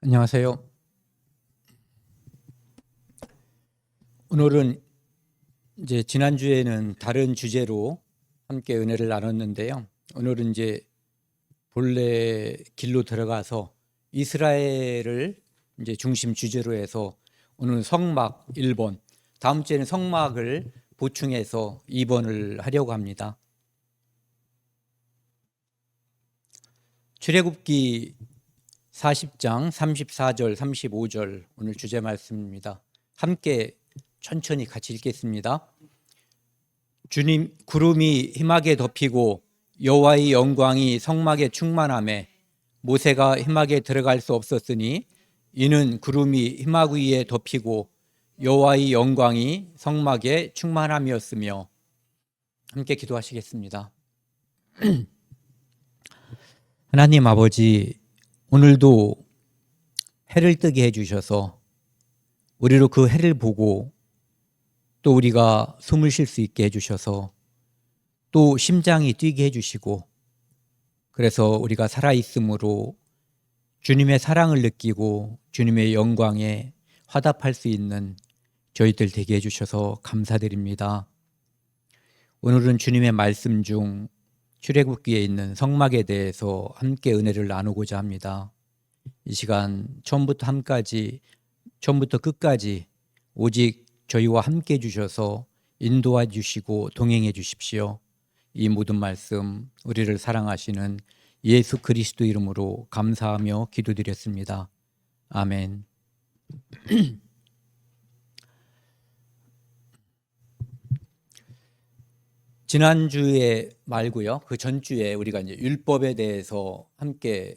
안녕하세요. 오늘은 이제 지난주에는 다른 주제로 함께 은혜를 나눴는데요. 오늘은 이제 본래 길로 들어가서 이스라엘을 이제 중심 주제로 해서 오늘은 성막 1번, 다음 주에는 성막을 보충해서 2번을 하려고 합니다. 출애굽기 40장 34절 35절 오늘 주제 말씀입니다. 함께 천천히 같이 읽겠습니다. 주님, 구름이 희막에 덮이고 여호와의 영광이 성막에 충만하매 모세가 희막에 들어갈 수 없었으니 이는 구름이 희막 위에 덮이고 여호와의 영광이 성막에 충만함이었으며. 함께 기도하시겠습니다. 하나님 아버지, 오늘도 해를 뜨게 해주셔서 우리로 그 해를 보고 또 우리가 숨을 쉴 수 있게 해주셔서 또 심장이 뛰게 해주시고, 그래서 우리가 살아있음으로 주님의 사랑을 느끼고 주님의 영광에 화답할 수 있는 저희들 되게 해주셔서 감사드립니다. 오늘은 주님의 말씀 중 출애굽기에 있는 성막에 대해서 함께 은혜를 나누고자 합니다. 이 시간 처음부터 끝까지 오직 저희와 함께 해주셔서 인도해 주시고 동행해 주십시오. 이 모든 말씀 우리를 사랑하시는 예수 그리스도 이름으로 감사하며 기도드렸습니다. 아멘. 지난주에 말고요, 그 전주에 우리가 이제 율법에 대해서 함께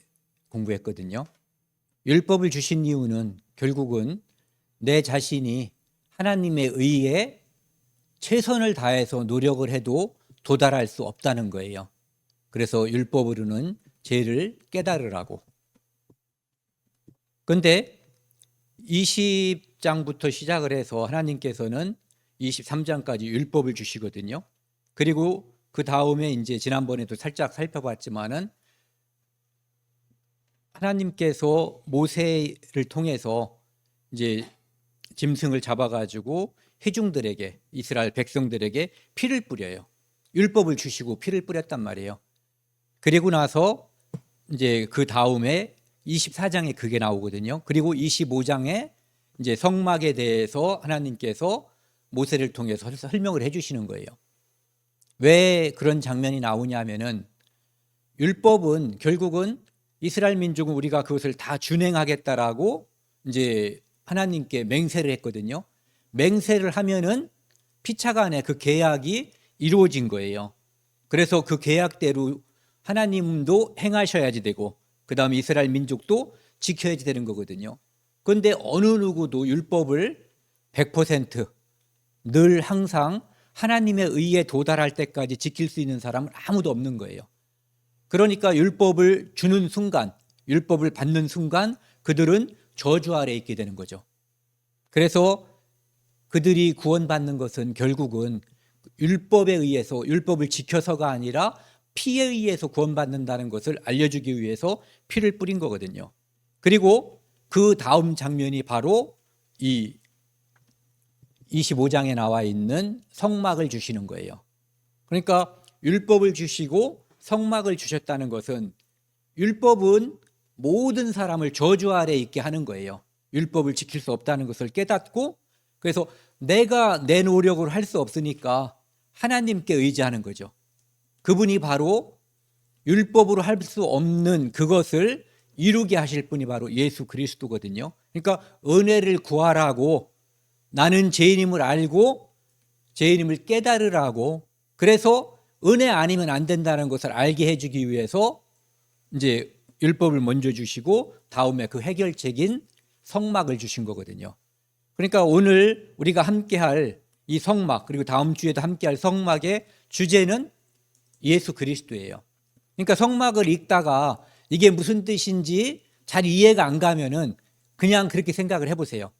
공부했거든요. 율법을 주신 이유는 결국은 내 자신이 하나님의 의에 최선을 다해서 노력을 해도 도달할 수 없다는 거예요. 그래서 율법으로는 죄를 깨달으라고. 그런데 20장부터 시작을 해서 하나님께서는 23장까지 율법을 주시거든요. 그리고 그 다음에 이제 지난번에도 살짝 살펴봤지만은 하나님께서 모세를 통해서 이제 짐승을 잡아가지고 회중들에게, 이스라엘 백성들에게 피를 뿌려요. 율법을 주시고 피를 뿌렸단 말이에요. 그리고 나서 이제 그 다음에 24장에 그게 나오거든요. 그리고 25장에 이제 성막에 대해서 하나님께서 모세를 통해서 설명을 해주시는 거예요. 왜 그런 장면이 나오냐면은 율법은 결국은 이스라엘 민족은 우리가 그것을 다 준행하겠다라고 이제 하나님께 맹세를 했거든요. 맹세를 하면은 피차간에 그 계약이 이루어진 거예요. 그래서 그 계약대로 하나님도 행하셔야지 되고, 그 다음에 이스라엘 민족도 지켜야지 되는 거거든요. 그런데 어느 누구도 율법을 100% 늘 항상 하나님의 의에 도달할 때까지 지킬 수 있는 사람은 아무도 없는 거예요. 그러니까 율법을 주는 순간, 율법을 받는 순간 그들은 저주 아래에 있게 되는 거죠. 그래서 그들이 구원받는 것은 결국은 율법에 의해서, 율법을 지켜서가 아니라 피에 의해서 구원받는다는 것을 알려주기 위해서 피를 뿌린 거거든요. 그리고 그 다음 장면이 바로 이 25장에 나와 있는 성막을 주시는 거예요. 그러니까 율법을 주시고 성막을 주셨다는 것은 율법은 모든 사람을 저주 아래에 있게 하는 거예요. 율법을 지킬 수 없다는 것을 깨닫고, 그래서 내가 내 노력으로 할 수 없으니까 하나님께 의지하는 거죠. 그분이 바로 율법으로 할 수 없는 그것을 이루게 하실 분이 바로 예수 그리스도거든요. 그러니까 은혜를 구하라고, 나는 죄인임을 알고 죄인임을 깨달으라고, 그래서 은혜 아니면 안 된다는 것을 알게 해주기 위해서 이제 율법을 먼저 주시고 다음에 그 해결책인 성막을 주신 거거든요. 그러니까 오늘 우리가 함께할 이 성막, 그리고 다음 주에도 함께할 성막의 주제는 예수 그리스도예요. 그러니까 성막을 읽다가 이게 무슨 뜻인지 잘 이해가 안 가면은 그냥 그렇게 생각을 해보세요.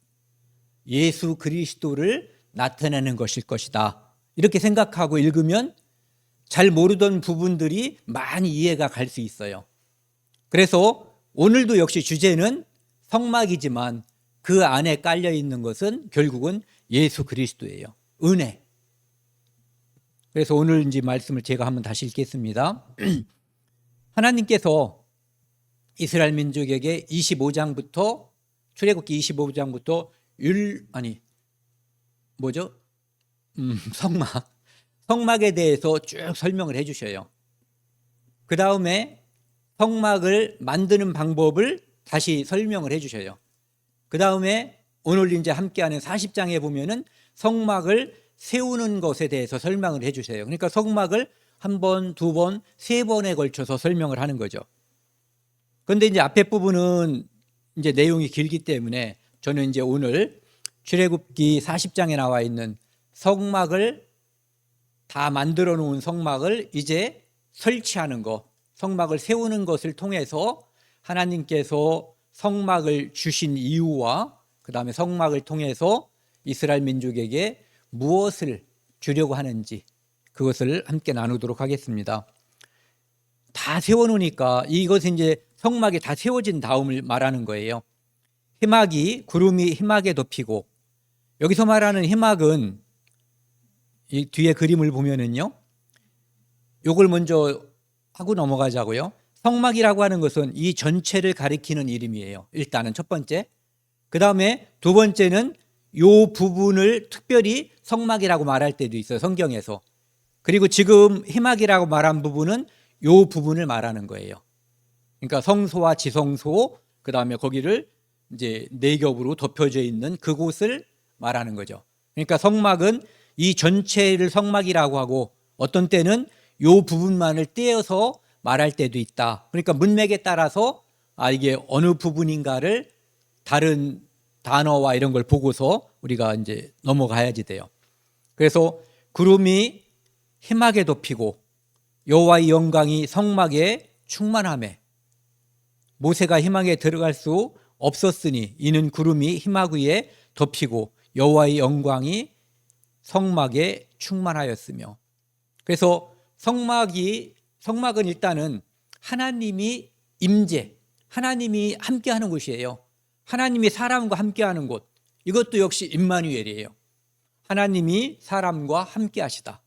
예수 그리스도를 나타내는 것일 것이다, 이렇게 생각하고 읽으면 잘 모르던 부분들이 많이 이해가 갈 수 있어요. 그래서 오늘도 역시 주제는 성막이지만 그 안에 깔려 있는 것은 결국은 예수 그리스도예요. 은혜. 그래서 오늘 이제 말씀을 제가 한번 다시 읽겠습니다. 하나님께서 이스라엘 민족에게 25장부터 출애굽기 25장부터 성막에 대해서 쭉 설명을 해 주셔요. 그 다음에 성막을 만드는 방법을 다시 설명을 해 주셔요. 그 다음에 오늘 이제 함께하는 40장에 보면은 성막을 세우는 것에 대해서 설명을 해 주세요. 그러니까 성막을 한 번, 두 번, 세 번에 걸쳐서 설명을 하는 거죠. 그런데 이제 앞에 부분은 이제 내용이 길기 때문에 저는 이제 오늘 출애굽기 40장에 나와 있는 성막을 다 만들어 놓은 성막을 이제 설치하는 것, 성막을 세우는 것을 통해서 하나님께서 성막을 주신 이유와 그 다음에 성막을 통해서 이스라엘 민족에게 무엇을 주려고 하는지 그것을 함께 나누도록 하겠습니다. 다 세워놓으니까 이것은 이제 성막이 다 세워진 다음을 말하는 거예요. 구름이 희막에 덮이고, 여기서 말하는 희막은 이 뒤에 그림을 보면은요, 요걸 먼저 하고 넘어가자고요. 성막이라고 하는 것은 이 전체를 가리키는 이름이에요. 일단은 첫 번째. 그 다음에 두 번째는 요 부분을 특별히 성막이라고 말할 때도 있어요, 성경에서. 그리고 지금 희막이라고 말한 부분은 요 부분을 말하는 거예요. 그러니까 성소와 지성소, 그 다음에 거기를 이제 네 겹으로 덮여져 있는 그곳을 말하는 거죠. 그러니까 성막은 이 전체를 성막이라고 하고, 어떤 때는 요 부분만을 떼어서 말할 때도 있다. 그러니까 문맥에 따라서 이게 어느 부분인가를 다른 단어와 이런 걸 보고서 우리가 이제 넘어가야지 돼요. 그래서 구름이 희막에 덮이고 여호와의 영광이 성막에 충만하매, 모세가 희막에 들어갈 수 없었으니 이는 구름이 희막 위에 덮이고 여호와의 영광이 성막에 충만하였으며. 그래서 성막은 일단은 하나님이 임재, 하나님이 함께하는 곳이에요. 하나님이 사람과 함께하는 곳, 이것도 역시 임마누엘이에요. 하나님이 사람과 함께하시다.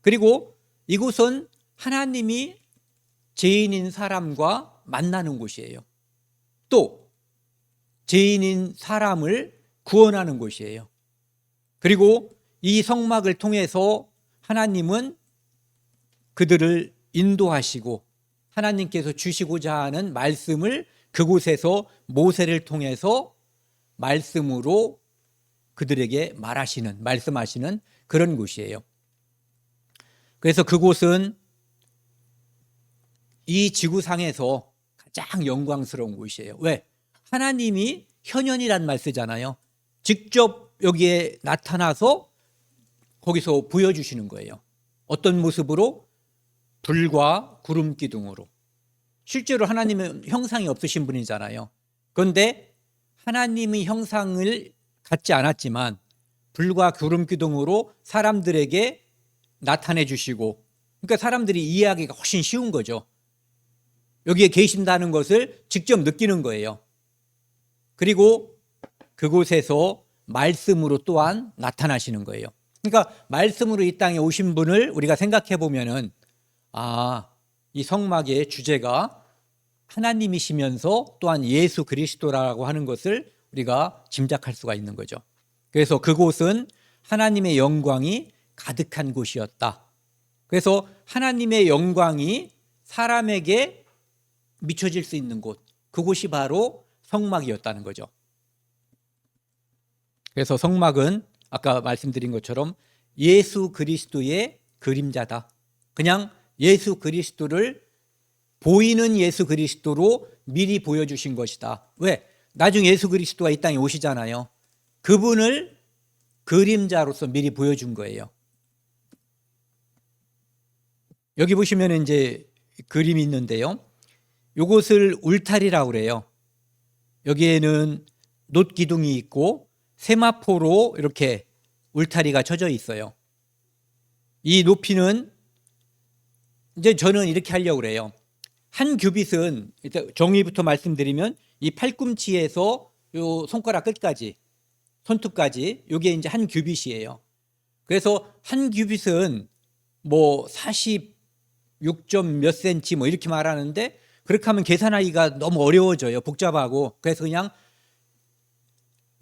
그리고 이곳은 하나님이 죄인인 사람과 만나는 곳이에요. 또 죄인인 사람을 구원하는 곳이에요. 그리고 이 성막을 통해서 하나님은 그들을 인도하시고 하나님께서 주시고자 하는 말씀을 그곳에서 모세를 통해서 말씀으로 그들에게 말씀하시는 그런 곳이에요. 그래서 그곳은 이 지구상에서 가장 영광스러운 곳이에요. 왜? 하나님이 현현이란 말 쓰잖아요. 직접 여기에 나타나서 거기서 보여주시는 거예요. 어떤 모습으로? 불과 구름 기둥으로. 실제로 하나님은 형상이 없으신 분이잖아요. 그런데 하나님의 형상을 갖지 않았지만 불과 구름 기둥으로 사람들에게 나타내 주시고, 그러니까 사람들이 이해하기가 훨씬 쉬운 거죠. 여기에 계신다는 것을 직접 느끼는 거예요. 그리고 그곳에서 말씀으로 또한 나타나시는 거예요. 그러니까 말씀으로 이 땅에 오신 분을 우리가 생각해 보면은 이 성막의 주제가 하나님이시면서 또한 예수 그리스도라고 하는 것을 우리가 짐작할 수가 있는 거죠. 그래서 그곳은 하나님의 영광이 가득한 곳이었다. 그래서 하나님의 영광이 사람에게 미쳐질 수 있는 곳, 그곳이 바로 성막이었다는 거죠. 그래서 성막은 아까 말씀드린 것처럼 예수 그리스도의 그림자다. 그냥 예수 그리스도를 보이는 예수 그리스도로 미리 보여주신 것이다. 왜? 나중에 예수 그리스도가 이 땅에 오시잖아요. 그분을 그림자로서 미리 보여준 거예요. 여기 보시면 이제 그림이 있는데요. 이것을 울타리라고 그래요. 여기에는 놋기둥이 있고 세마포로 이렇게 울타리가 쳐져 있어요. 이 높이는 이제 저는 이렇게 하려고 그래요. 한 규빗은 일단 정의부터 말씀드리면 이 팔꿈치에서 요 손가락 끝까지, 손톱까지, 요게 이제 한 규빗이에요. 그래서 한 규빗은 뭐 46점 몇 센치 뭐 이렇게 말하는데, 그렇게 하면 계산하기가 너무 어려워져요. 복잡하고. 그래서 그냥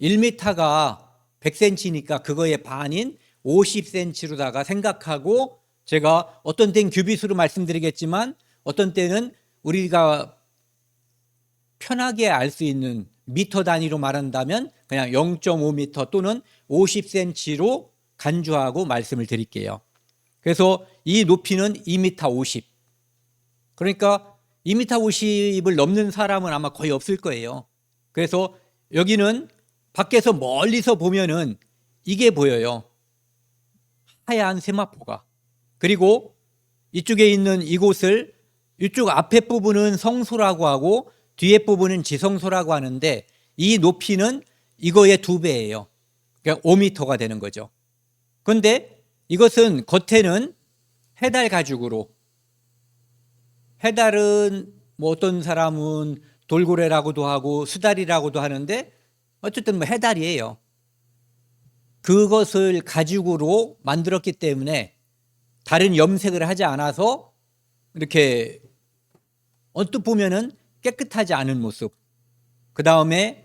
1m가 100cm니까 그거의 반인 50cm로다가 생각하고, 제가 어떤 때는 규빗으로 말씀드리겠지만 어떤 때는 우리가 편하게 알 수 있는 미터 단위로 말한다면 그냥 0.5m 또는 50cm로 간주하고 말씀을 드릴게요. 그래서 이 높이는 2m 50. 그러니까 2m 50을 넘는 사람은 아마 거의 없을 거예요. 그래서 여기는 밖에서 멀리서 보면은 이게 보여요. 하얀 세마포가. 그리고 이쪽에 있는 이곳을, 이쪽 앞에 부분은 성소라고 하고 뒤에 부분은 지성소라고 하는데, 이 높이는 이거의 2배예요. 그러니까 5m가 되는 거죠. 그런데 이것은 겉에는 해달 가죽으로, 해달은 뭐 어떤 사람은 돌고래라고도 하고 수달이라고도 하는데 어쨌든 뭐 해달이에요. 그것을 가죽으로 만들었기 때문에 다른 염색을 하지 않아서 이렇게 언뜻 보면은 깨끗하지 않은 모습, 그 다음에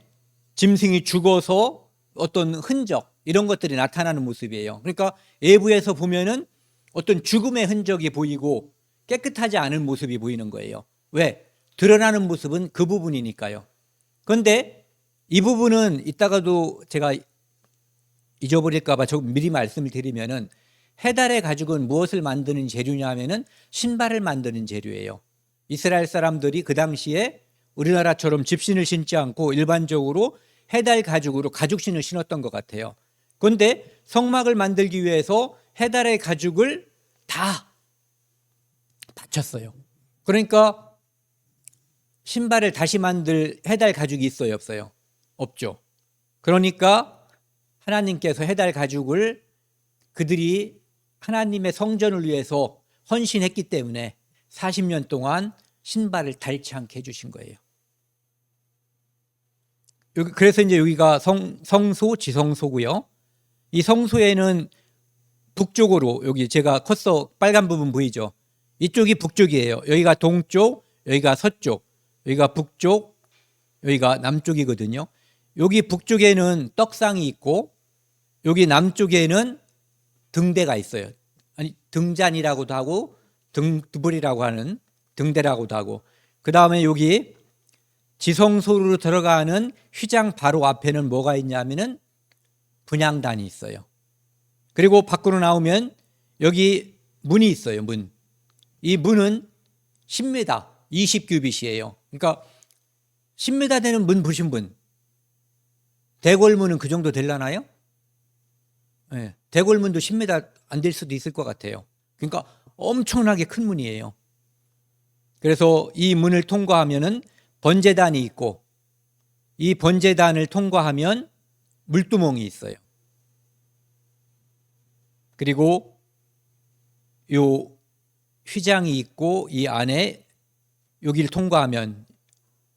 짐승이 죽어서 어떤 흔적, 이런 것들이 나타나는 모습이에요. 그러니까 외부에서 보면은 어떤 죽음의 흔적이 보이고 깨끗하지 않은 모습이 보이는 거예요. 왜? 드러나는 모습은 그 부분이니까요. 그런데 이 부분은 이따가도 제가 잊어버릴까 봐 조금 미리 말씀을 드리면은, 해달의 가죽은 무엇을 만드는 재료냐 하면은 신발을 만드는 재료예요. 이스라엘 사람들이 그 당시에 우리나라처럼 집신을 신지 않고 일반적으로 해달 가죽으로 가죽신을 신었던 것 같아요. 그런데 성막을 만들기 위해서 해달의 가죽을 다 바쳤어요. 그러니까 신발을 다시 만들 해달 가죽이 있어요, 없어요? 없죠. 그러니까 하나님께서 해달 가죽을 그들이 하나님의 성전을 위해서 헌신했기 때문에 40년 동안 신발을 닳지 않게 해주신 거예요. 그래서 이제 여기가 성소, 지성소고요. 이 성소에는 북쪽으로, 여기 제가 커서 빨간 부분 보이죠? 이쪽이 북쪽이에요. 여기가 동쪽, 여기가 서쪽, 여기가 북쪽, 여기가 남쪽이거든요. 여기 북쪽에는 떡상이 있고, 여기 남쪽에는 등대가 있어요. 아니, 등잔이라고도 하고 등불이라고 하는, 등대라고도 하고, 그 다음에 여기 지성소로 들어가는 휘장 바로 앞에는 뭐가 있냐면은 분향단이 있어요. 그리고 밖으로 나오면 여기 문이 있어요. 문. 이 문은 10m, 20규빗이에요. 그러니까 10m 되는 문 보신 분, 대궐문은 그 정도 되려나요? 네, 대궐문도 10m 안 될 수도 있을 것 같아요. 그러니까 엄청나게 큰 문이에요. 그래서 이 문을 통과하면은 번제단이 있고, 이 번제단을 통과하면 물두멍이 있어요. 그리고 요 휘장이 있고, 이 안에 여기를 통과하면,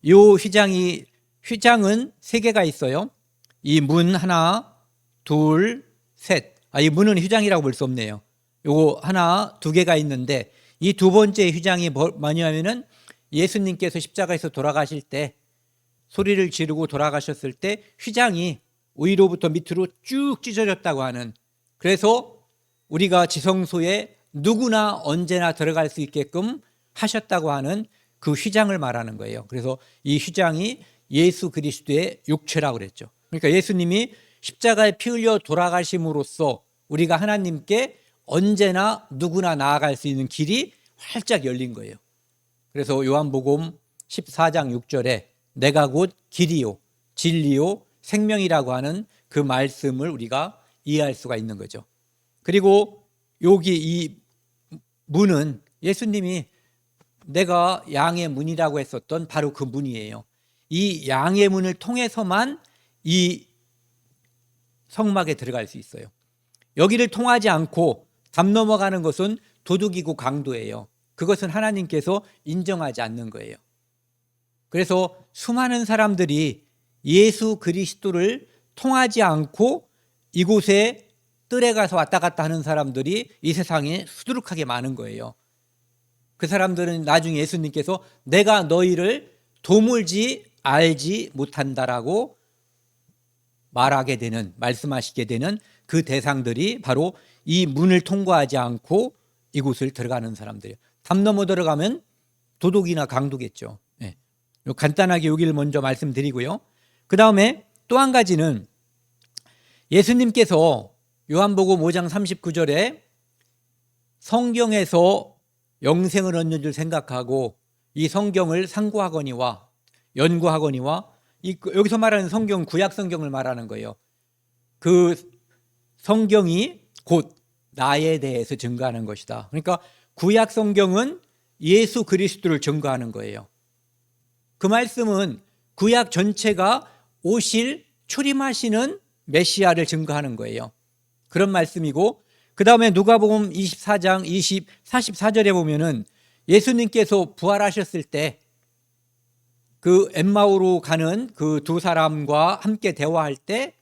요 휘장은 3개가 있어요. 이 문 하나, 둘, 셋. 이 문은 휘장이라고 볼 수 없네요. 요거 하나, 2개가 있는데, 이 두 번째 휘장이 뭐냐면은 예수님께서 십자가에서 돌아가실 때, 소리를 지르고 돌아가셨을 때 휘장이 위로부터 밑으로 쭉 찢어졌다고 하는, 그래서 우리가 지성소에 누구나 언제나 들어갈 수 있게끔 하셨다고 하는 그 휘장을 말하는 거예요. 그래서 이 휘장이 예수 그리스도의 육체라고 그랬죠. 그러니까 예수님이 십자가에 피 흘려 돌아가심으로써 우리가 하나님께 언제나 누구나 나아갈 수 있는 길이 활짝 열린 거예요. 그래서 요한복음 14장 6절에 내가 곧 길이요 진리요 생명이라고 하는 그 말씀을 우리가 이해할 수가 있는 거죠. 그리고 여기 이 문은 예수님이 내가 양의 문이라고 했었던 바로 그 문이에요. 이 양의 문을 통해서만 이 성막에 들어갈 수 있어요. 여기를 통하지 않고 담 넘어가는 것은 도둑이고 강도예요. 그것은 하나님께서 인정하지 않는 거예요. 그래서 수많은 사람들이 예수 그리스도를 통하지 않고 이곳에 뜰에 가서 왔다 갔다 하는 사람들이 이 세상에 수두룩하게 많은 거예요. 그 사람들은 나중에 예수님께서 내가 너희를 도물지 알지 못한다라고 말씀하시게 되는 그 대상들이 바로 이 문을 통과하지 않고 이곳을 들어가는 사람들이에요. 담 넘어 들어가면 도둑이나 강도겠죠. 네. 간단하게 여기를 먼저 말씀드리고요. 그 다음에 또 한 가지는 예수님께서 요한복음 5장 39절에 성경에서 영생을 얻는 줄 생각하고 이 성경을 상고하거니와 연구하거니와 여기서 말하는 성경 구약 성경을 말하는 거예요. 그 성경이 곧 나에 대해서 증거하는 것이다. 그러니까 구약 성경은 예수 그리스도를 증거하는 거예요. 그 말씀은 구약 전체가 오실 출임하시는 메시아를 증거하는 거예요. 그런 말씀이고, 그 다음에 누가복음 24장 44절에 보면은 예수님께서 부활하셨을 때 그 엠마오로 가는 그 두 사람과 함께 대화할 때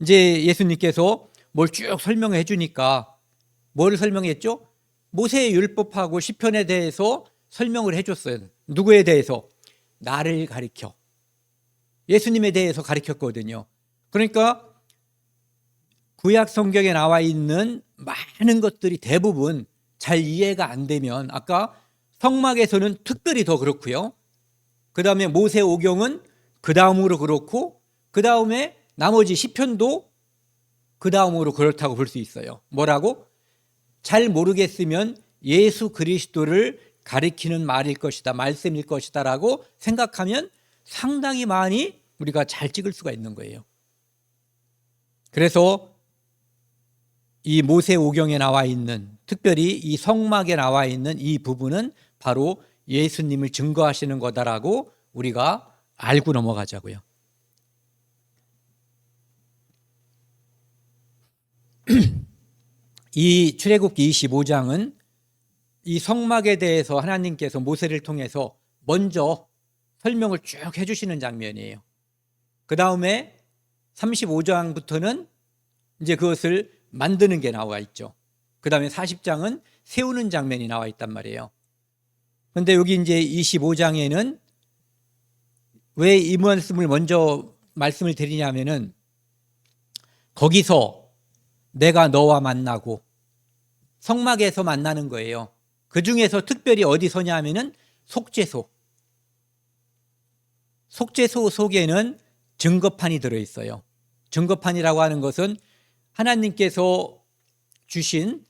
이제 예수님께서 뭘 쭉 설명해 주니까 뭘 설명했죠? 모세의 율법하고 시편에 대해서 설명을 해줬어요. 누구에 대해서? 나를 가리켜. 예수님에 대해서 가리켰거든요. 그러니까 구약 성경에 나와 있는 많은 것들이 대부분 잘 이해가 안 되면 아까 성막에서는 특별히 더 그렇고요. 그 다음에 모세오경은 그 다음으로 그렇고, 그 다음에 나머지 시편도 그 다음으로 그렇다고 볼 수 있어요. 뭐라고? 잘 모르겠으면 예수 그리스도를 가리키는 말일 것이다, 말씀일 것이다 라고 생각하면 상당히 많이 우리가 잘 찍을 수가 있는 거예요. 그래서 이 모세오경에 나와 있는, 특별히 이 성막에 나와 있는 이 부분은 바로 예수님을 증거하시는 거다라고 우리가 알고 넘어가자고요. 이 출애굽기 25장은 이 성막에 대해서 하나님께서 모세를 통해서 먼저 설명을 쭉 해주시는 장면이에요. 그 다음에 35장부터는 이제 그것을 만드는 게 나와 있죠. 그 다음에 40장은 세우는 장면이 나와 있단 말이에요. 그런데 여기 이제 25장에는 왜 이 말씀을 먼저 말씀을 드리냐면은 거기서 내가 너와 만나고 성막에서 만나는 거예요. 그 중에서 특별히 어디서냐 하면은 속죄소. 속죄소 속에는 증거판이 들어있어요. 증거판이라고 하는 것은 하나님께서 주신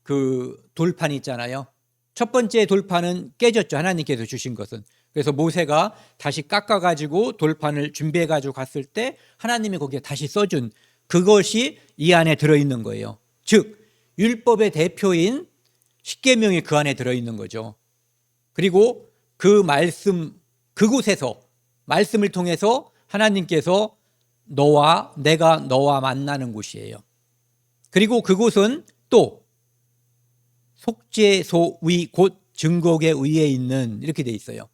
그 돌판이 있잖아요. 첫 번째 돌판은 깨졌죠. 하나님께서 주신 것은. 그래서 모세가 다시 깎아가지고 돌판을 준비해가지고 갔을 때 하나님이 거기에 다시 써준 그것이 이 안에 들어있는 거예요. 즉 율법의 대표인 십계명이 그 안에 들어있는 거죠. 그리고 그 말씀, 그곳에서 말씀을 통해서 하나님께서 내가 너와 만나는 곳이에요. 그리고 그곳은 또 속죄소 위 곧 증거계 위에 있는, 이렇게 돼 있어요.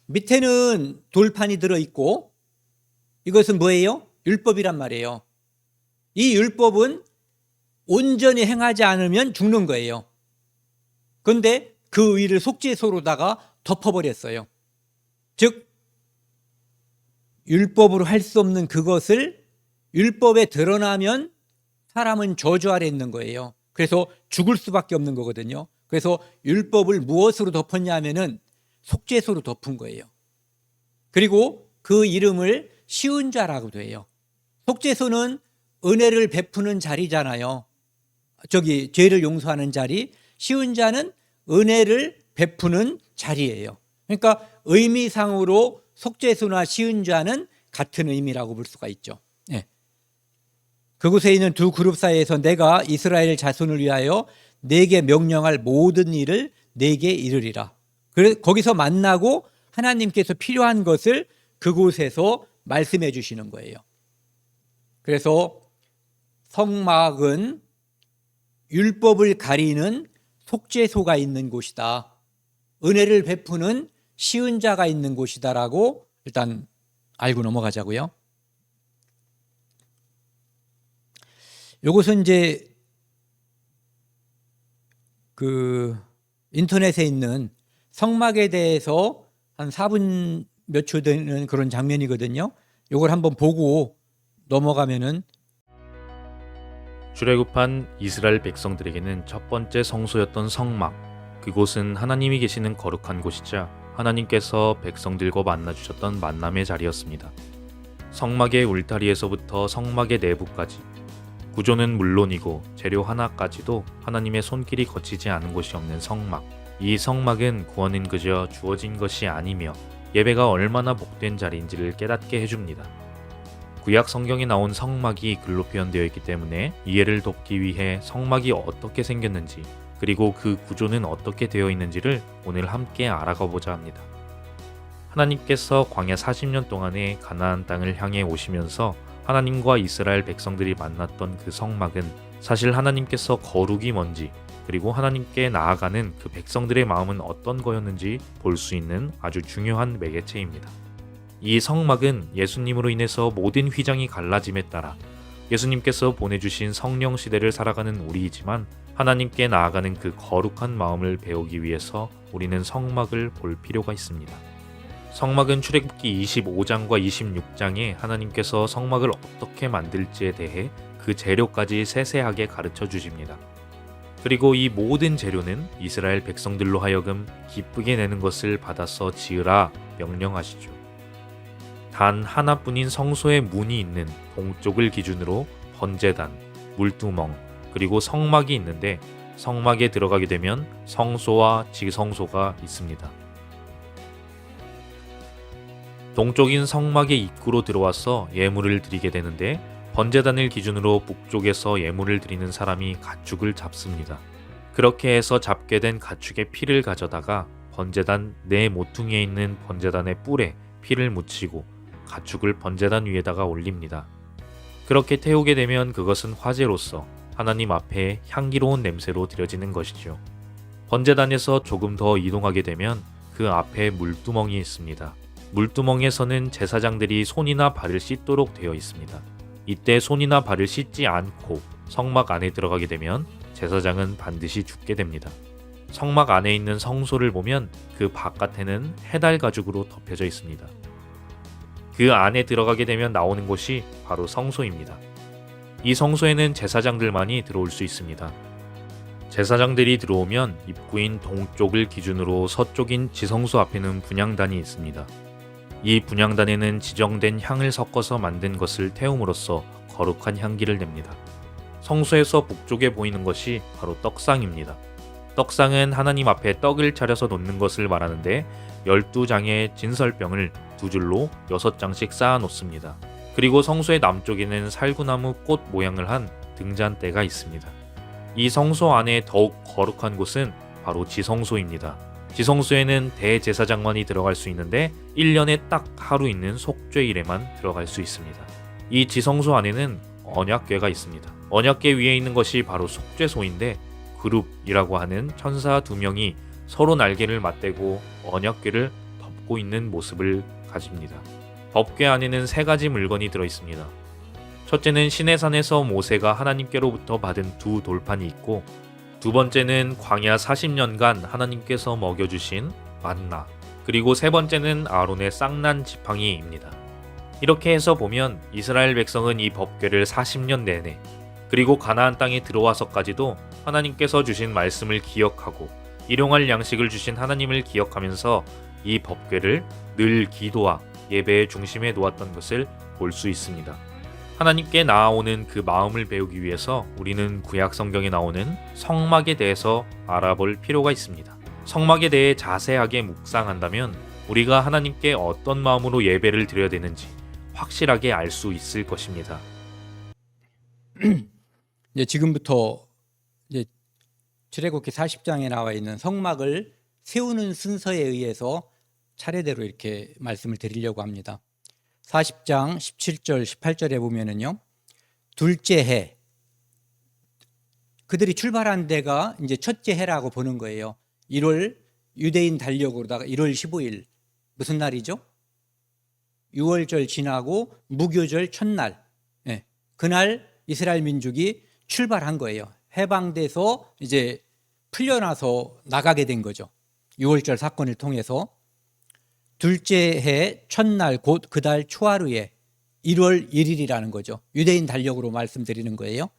밑에는 돌판이 들어있고 이것은 뭐예요? 율법이란 말이에요. 이 율법은 온전히 행하지 않으면 죽는 거예요. 그런데 그 위를 속죄소로다가 덮어버렸어요. 즉 율법으로 할 수 없는 그것을 율법에 드러나면 사람은 저주 아래 있는 거예요. 그래서 죽을 수밖에 없는 거거든요. 그래서 율법을 무엇으로 덮었냐 하면은 속죄소로 덮은 거예요. 그리고 그 이름을 쉬운 자라고도 해요. 속죄소는 은혜를 베푸는 자리잖아요. 죄를 용서하는 자리. 쉬운 자는 은혜를 베푸는 자리예요. 그러니까 의미상으로 속죄소나 쉬운 자는 같은 의미라고 볼 수가 있죠. 네. 그곳에 있는 두 그룹 사이에서 내가 이스라엘 자손을 위하여 내게 명령할 모든 일을 내게 이르리라. 그래서 거기서 만나고 하나님께서 필요한 것을 그곳에서 말씀해 주시는 거예요. 그래서 성막은 율법을 가리는 속죄소가 있는 곳이다. 은혜를 베푸는 쉬운 자가 있는 곳이다라고 일단 알고 넘어가자고요. 요것은 이제 그 인터넷에 있는 성막에 대해서 한 4분 몇 초 되는 그런 장면이거든요. 요걸 한번 보고 넘어가면은 출애굽한 이스라엘 백성들에게는 첫 번째 성소였던 성막, 그곳은 하나님이 계시는 거룩한 곳이자 하나님께서 백성들과 만나 주셨던 만남의 자리였습니다. 성막의 울타리에서부터 성막의 내부까지, 구조는 물론이고 재료 하나까지도 하나님의 손길이 거치지 않은 곳이 없는 성막. 이 성막은 구원은 그저 주어진 것이 아니며 예배가 얼마나 복된 자리인지를 깨닫게 해줍니다. 구약 성경에 나온 성막이 글로 표현되어 있기 때문에 이해를 돕기 위해 성막이 어떻게 생겼는지, 그리고 그 구조는 어떻게 되어 있는지를 오늘 함께 알아가 보자 합니다. 하나님께서 광야 40년 동안에 가나안 땅을 향해 오시면서 하나님과 이스라엘 백성들이 만났던 그 성막은 사실 하나님께서 거룩이 뭔지, 그리고 하나님께 나아가는 그 백성들의 마음은 어떤 거였는지 볼 수 있는 아주 중요한 매개체입니다. 이 성막은 예수님으로 인해서 모든 휘장이 갈라짐에 따라 예수님께서 보내주신 성령 시대를 살아가는 우리이지만, 하나님께 나아가는 그 거룩한 마음을 배우기 위해서 우리는 성막을 볼 필요가 있습니다. 성막은 출애굽기 25장과 26장에 하나님께서 성막을 어떻게 만들지에 대해 그 재료까지 세세하게 가르쳐 주십니다. 그리고 이 모든 재료는 이스라엘 백성들로 하여금 기쁘게 내는 것을 받아서 지으라 명령하시죠. 단 하나뿐인 성소의 문이 있는 동쪽을 기준으로 번제단, 물두멍, 그리고 성막이 있는데, 성막에 들어가게 되면 성소와 지성소가 있습니다. 동쪽인 성막의 입구로 들어와서 예물을 드리게 되는데, 번제단을 기준으로 북쪽에서 예물을 드리는 사람이 가축을 잡습니다. 그렇게 해서 잡게 된 가축의 피를 가져다가 번제단 네 모퉁이에 있는 번제단의 뿔에 피를 묻히고 가축을 번제단 위에다가 올립니다. 그렇게 태우게 되면 그것은 화제로서 하나님 앞에 향기로운 냄새로 드려지는 것이죠. 번제단에서 조금 더 이동하게 되면 그 앞에 물두멍이 있습니다. 물두멍에서는 제사장들이 손이나 발을 씻도록 되어 있습니다. 이때 손이나 발을 씻지 않고 성막 안에 들어가게 되면 제사장은 반드시 죽게 됩니다. 성막 안에 있는 성소를 보면 그 바깥에는 해달 가죽으로 덮여져 있습니다. 그 안에 들어가게 되면 나오는 곳이 바로 성소입니다. 이 성소에는 제사장들만이 들어올 수 있습니다. 제사장들이 들어오면 입구인 동쪽을 기준으로 서쪽인 지성소 앞에는 분향단이 있습니다. 이 분향단에는 지정된 향을 섞어서 만든 것을 태움으로써 거룩한 향기를 냅니다. 성소에서 북쪽에 보이는 것이 바로 떡상입니다. 떡상은 하나님 앞에 떡을 차려서 놓는 것을 말하는데, 12장의 진설병을 두 줄로 6장씩 쌓아 놓습니다. 그리고 성소의 남쪽에는 살구나무 꽃 모양을 한 등잔대가 있습니다. 이 성소 안에 더욱 거룩한 곳은 바로 지성소입니다. 지성소에는 대제사장만이 들어갈 수 있는데 1년에 딱 하루 있는 속죄일에만 들어갈 수 있습니다. 이 지성소 안에는 언약궤가 있습니다. 언약궤 위에 있는 것이 바로 속죄소인데, 그룹이라고 하는 천사 2명이 서로 날개를 맞대고 언약궤를 덮고 있는 모습을 가집니다. 법궤 안에는 3가지 물건이 들어있습니다. 첫째는 시내산에서 모세가 하나님께로부터 받은 2 돌판이 있고, 두 번째는 광야 40년간 하나님께서 먹여주신 만나, 그리고 세 번째는 아론의 쌍난 지팡이입니다. 이렇게 해서 보면 이스라엘 백성은 이 법궤를 40년 내내, 그리고 가나안 땅에 들어와서까지도 하나님께서 주신 말씀을 기억하고 일용할 양식을 주신 하나님을 기억하면서 이 법궤를 늘 기도와 예배의 중심에 놓았던 것을 볼 수 있습니다. 하나님께 나아오는 그 마음을 배우기 위해서 우리는 구약 성경에 나오는 성막에 대해서 알아볼 필요가 있습니다. 성막에 대해 자세하게 묵상한다면 우리가 하나님께 어떤 마음으로 예배를 드려야 되는지 확실하게 알 수 있을 것입니다. 이제 지금부터 이제 출애굽기 40장에 나와 있는 성막을 세우는 순서에 의해서 차례대로 이렇게 말씀을 드리려고 합니다. 40장 17절 18절에 보면은요, 둘째 해, 그들이 출발한 데가 이제 첫째 해라고 보는 거예요. 1월 유대인 달력으로다가 1월 15일 무슨 날이죠? 유월절 지나고 무교절 첫날, 예, 그날 이스라엘 민족이 출발한 거예요. 해방돼서 이제 풀려나서 나가게 된 거죠. 유월절 사건을 통해서. 둘째 해 첫날 곧 그달 초하루에 1월 1일이라는 거죠. 유대인 달력으로 말씀드리는 거예요.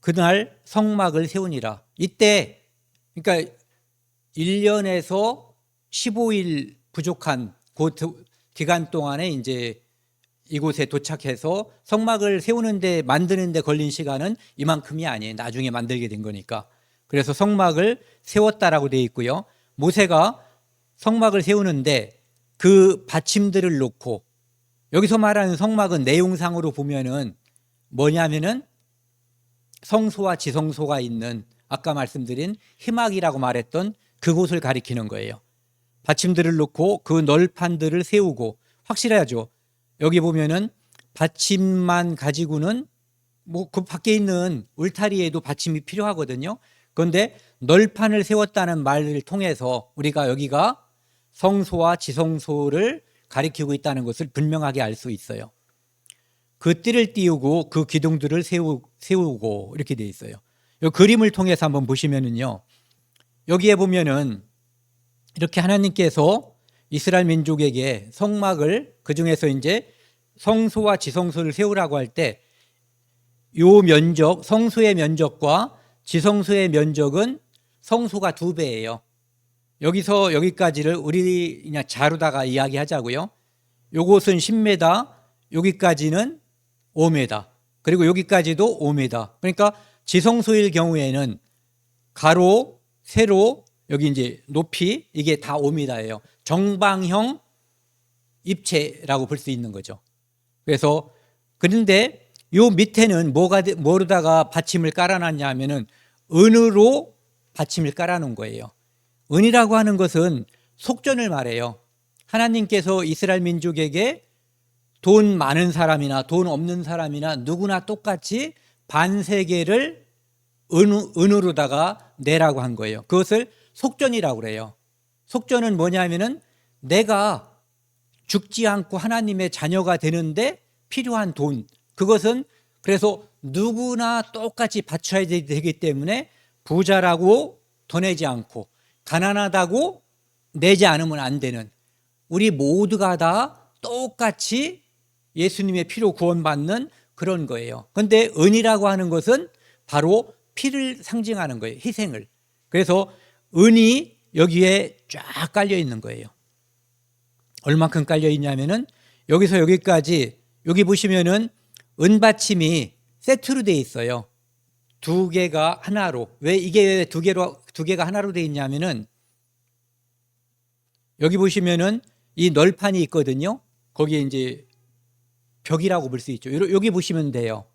그날 성막을 세우니라. 이때 그러니까 1년에서 15일 부족한 그 기간 동안에 이제 이곳에 도착해서 성막을 세우는데 만드는데 걸린 시간은 이만큼이 아니에요. 나중에 만들게 된 거니까. 그래서 성막을 세웠다라고 되어 있고요. 모세가 성막을 세우는데 그 받침들을 놓고, 여기서 말하는 성막은 내용상으로 보면은 뭐냐면은 성소와 지성소가 있는 아까 말씀드린 희막이라고 말했던 그곳을 가리키는 거예요. 받침들을 놓고 그 널판들을 세우고, 확실하죠. 여기 보면은 받침만 가지고는 뭐 그 밖에 있는 울타리에도 받침이 필요하거든요. 그런데 널판을 세웠다는 말을 통해서 우리가 여기가 성소와 지성소를 가리키고 있다는 것을 분명하게 알 수 있어요. 그 띠를 띄우고 그 기둥들을 세우고 이렇게 돼 있어요. 이 그림을 통해서 한번 보시면은요. 여기에 보면은 이렇게 하나님께서 이스라엘 민족에게 성막을, 그 중에서 이제 성소와 지성소를 세우라고 할 때 요 면적, 성소의 면적과 지성소의 면적은 성소가 2배예요. 여기서 여기까지를 우리 그냥 자루다가 이야기하자고요. 요곳은 10m, 여기까지는 5m, 그리고 여기까지도 5m. 그러니까 지성소일 경우에는 가로, 세로, 여기 이제 높이, 이게 다 5m예요. 정방형 입체라고 볼 수 있는 거죠. 그래서 그런데 요 밑에는 뭐로다가 받침을 깔아놨냐 하면은 은으로 받침을 깔아놓은 거예요. 은이라고 하는 것은 속전을 말해요. 하나님께서 이스라엘 민족에게 돈 많은 사람이나 돈 없는 사람이나 누구나 똑같이 반세계를 은으로다가 내라고 한 거예요. 그것을 속전이라고 그래요. 속전은 뭐냐면은 내가 죽지 않고 하나님의 자녀가 되는데 필요한 돈, 그것은 그래서 누구나 똑같이 바쳐야 되기 때문에 부자라고 더 내지 않고 가난하다고 내지 않으면 안 되는, 우리 모두가 다 똑같이 예수님의 피로 구원받는 그런 거예요. 그런데 은이라고 하는 것은 바로 피를 상징하는 거예요. 희생을. 그래서 은이 여기에 쫙 깔려 있는 거예요. 얼만큼 깔려 있냐면은 여기서 여기까지, 여기 보시면은 은받침이 세트로 되어 있어요. 2개가 하나로. 왜 이게 왜 2개가 하나로 되어 있냐면은 여기 보시면은 이 널판이 있거든요. 거기에 이제 벽이라고 볼 수 있죠. 여기 보시면 돼요.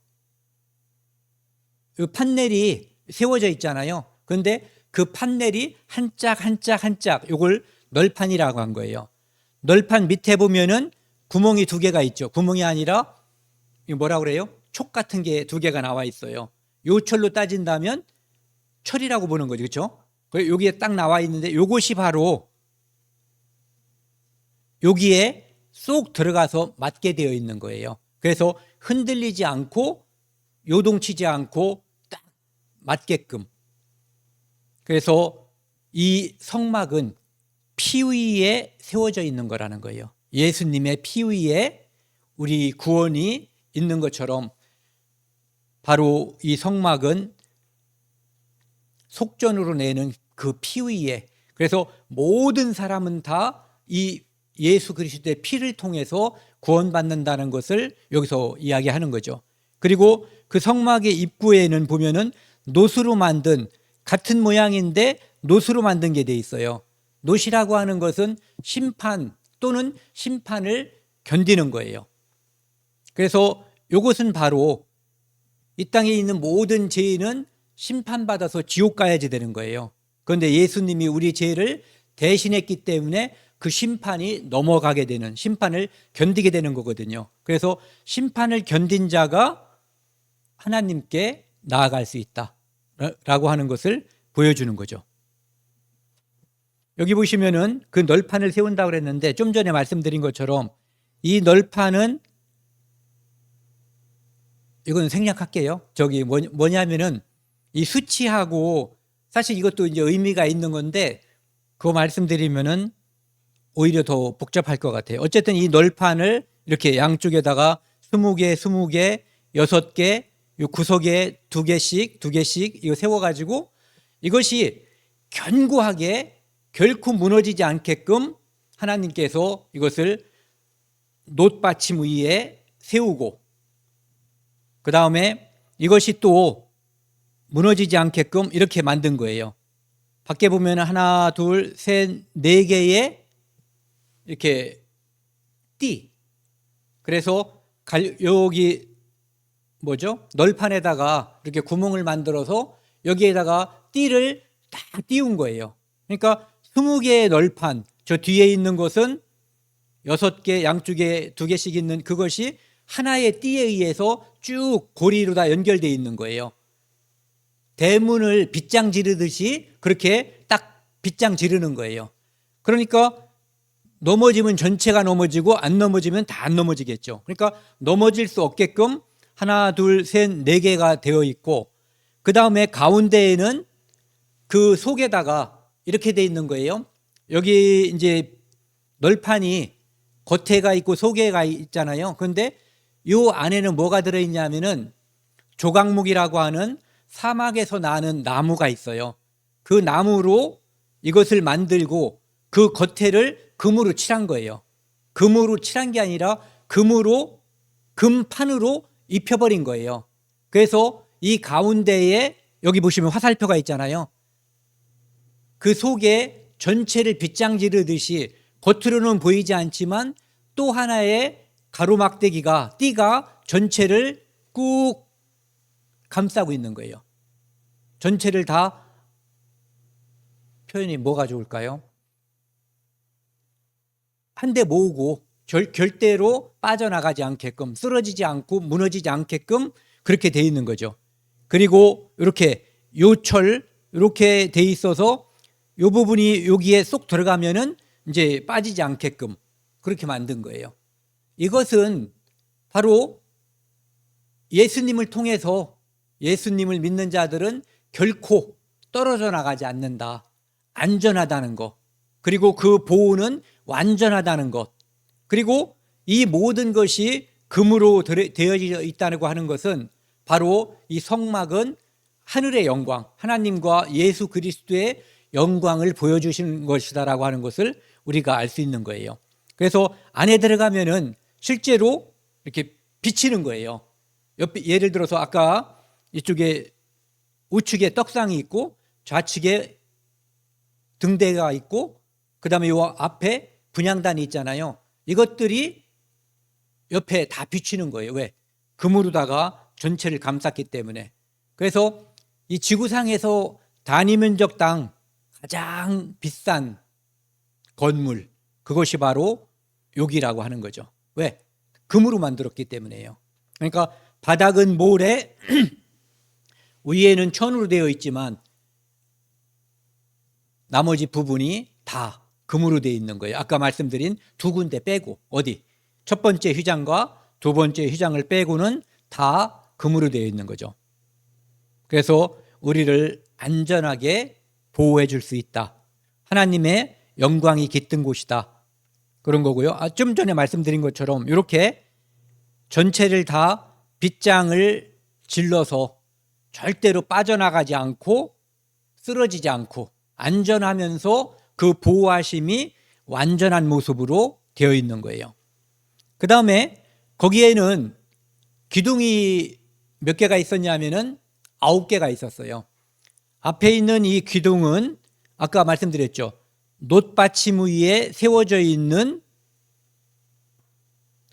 이 판넬이 세워져 있잖아요. 그런데 그 판넬이 한 짝 한 짝 한 짝, 이걸 널판이라고 한 거예요. 널판 밑에 보면은 구멍이 2개가 있죠. 구멍이 아니라 이거 뭐라 그래요? 촉 같은 게 2개가 나와 있어요. 요 철로 따진다면 철이라고 보는 거죠. 그렇죠? 여기에 딱 나와 있는데 이것이 바로 여기에 쏙 들어가서 맞게 되어 있는 거예요. 그래서 흔들리지 않고 요동치지 않고 딱 맞게끔. 그래서 이 성막은 피 위에 세워져 있는 거라는 거예요. 예수님의 피 위에 우리 구원이 있는 것처럼 바로 이 성막은 속전으로 내는 그 피 위에, 그래서 모든 사람은 다 이 예수 그리스도의 피를 통해서 구원받는다는 것을 여기서 이야기하는 거죠. 그리고 그 성막의 입구에는 보면은 노수로 만든, 같은 모양인데 노수로 만든 게 돼 있어요. 노시라고 하는 것은 심판 또는 심판을 견디는 거예요. 그래서 이것은 바로 이 땅에 있는 모든 죄인은 심판받아서 지옥 가야지 되는 거예요. 그런데 예수님이 우리 죄를 대신했기 때문에 그 심판이 넘어가게 되는, 심판을 견디게 되는 거거든요. 그래서 심판을 견딘 자가 하나님께 나아갈 수 있다라고 하는 것을 보여주는 거죠. 여기 보시면은 그 널판을 세운다고 그랬는데 좀 전에 말씀드린 것처럼 이 널판은 이건 생략할게요. 저기 뭐냐면은 이 수치하고 사실 이것도 이제 의미가 있는 건데 그거 말씀드리면은 오히려 더 복잡할 것 같아요. 어쨌든 이 널판을 이렇게 양쪽에다가 20개, 20개, 6개, 요 구석에 2개씩 이거 세워가지고 이것이 견고하게 결코 무너지지 않게끔 하나님께서 이것을 놋받침 위에 세우고 그 다음에 이것이 또 무너지지 않게끔 이렇게 만든 거예요. 밖에 보면 하나, 둘, 셋, 4개의 이렇게 띠. 그래서 여기 뭐죠? 널판에다가 이렇게 구멍을 만들어서 여기에다가 띠를 딱 띄운 거예요. 그러니까 20개의 널판, 저 뒤에 있는 것은 6개, 양쪽에 2개씩 있는 그것이 하나의 띠에 의해서 쭉 고리로 다 연결되어 있는 거예요. 대문을 빗장 지르듯이 그렇게 딱 빗장 지르는 거예요. 그러니까 넘어지면 전체가 넘어지고 안 넘어지면 다 안 넘어지겠죠. 그러니까 넘어질 수 없게끔 하나, 둘, 셋, 4개가 되어 있고 그 다음에 가운데에는 그 속에다가 이렇게 되어 있는 거예요. 여기 이제 널판이 겉에가 있고 속에가 있잖아요. 그런데 이 안에는 뭐가 들어있냐면은 조각목이라고 하는 사막에서 나는 나무가 있어요. 그 나무로 이것을 만들고 그 겉에를 금으로 칠한 거예요. 금으로 칠한 게 아니라 금판으로 입혀버린 거예요. 그래서 이 가운데에 여기 보시면 화살표가 있잖아요. 그 속에 전체를 빗장 지르듯이 겉으로는 보이지 않지만 또 하나의 가로막대기가 띠가 전체를 꾹 감싸고 있는 거예요. 전체를 다 표현이 뭐가 좋을까요? 한데 모으고 절대로 빠져나가지 않게끔 쓰러지지 않고 무너지지 않게끔 그렇게 돼 있는 거죠. 그리고 이렇게 요철 이렇게 돼 있어서 요 부분이 여기에 쏙 들어가면은 이제 빠지지 않게끔 그렇게 만든 거예요. 이것은 바로 예수님을 통해서 예수님을 믿는 자들은 결코 떨어져 나가지 않는다. 안전하다는 것. 그리고 그 보호는 완전하다는 것. 그리고 이 모든 것이 금으로 되어져 있다고 하는 것은 바로 이 성막은 하늘의 영광, 하나님과 예수 그리스도의 영광을 보여주시는 것이다라고 하는 것을 우리가 알 수 있는 거예요. 그래서 안에 들어가면은 실제로 이렇게 비치는 거예요. 예를 들어서 아까 이쪽에 우측에 떡상이 있고 좌측에 등대가 있고 그다음에 요 앞에 분향단이 있잖아요. 이것들이 옆에 다 비치는 거예요. 왜? 금으로다가 전체를 감쌌기 때문에. 그래서 이 지구상에서 단위 면적당 가장 비싼 건물 그것이 바로 여기라고 하는 거죠. 왜? 금으로 만들었기 때문에요. 그러니까 바닥은 모래 위에는 천으로 되어 있지만 나머지 부분이 다 금으로 되어 있는 거예요. 아까 말씀드린 2군데 빼고 어디? 첫 번째 휘장과 두 번째 휘장을 빼고는 다 금으로 되어 있는 거죠. 그래서 우리를 안전하게 보호해 줄 수 있다. 하나님의 영광이 깃든 곳이다. 그런 거고요. 좀 전에 말씀드린 것처럼 이렇게 전체를 다 빗장을 질러서 절대로 빠져나가지 않고 쓰러지지 않고 안전하면서 그 보호하심이 완전한 모습으로 되어 있는 거예요. 그 다음에 거기에는 기둥이 몇 개가 있었냐면은 9개가 있었어요. 앞에 있는 이 기둥은 아까 말씀드렸죠. 놋받침 위에 세워져 있는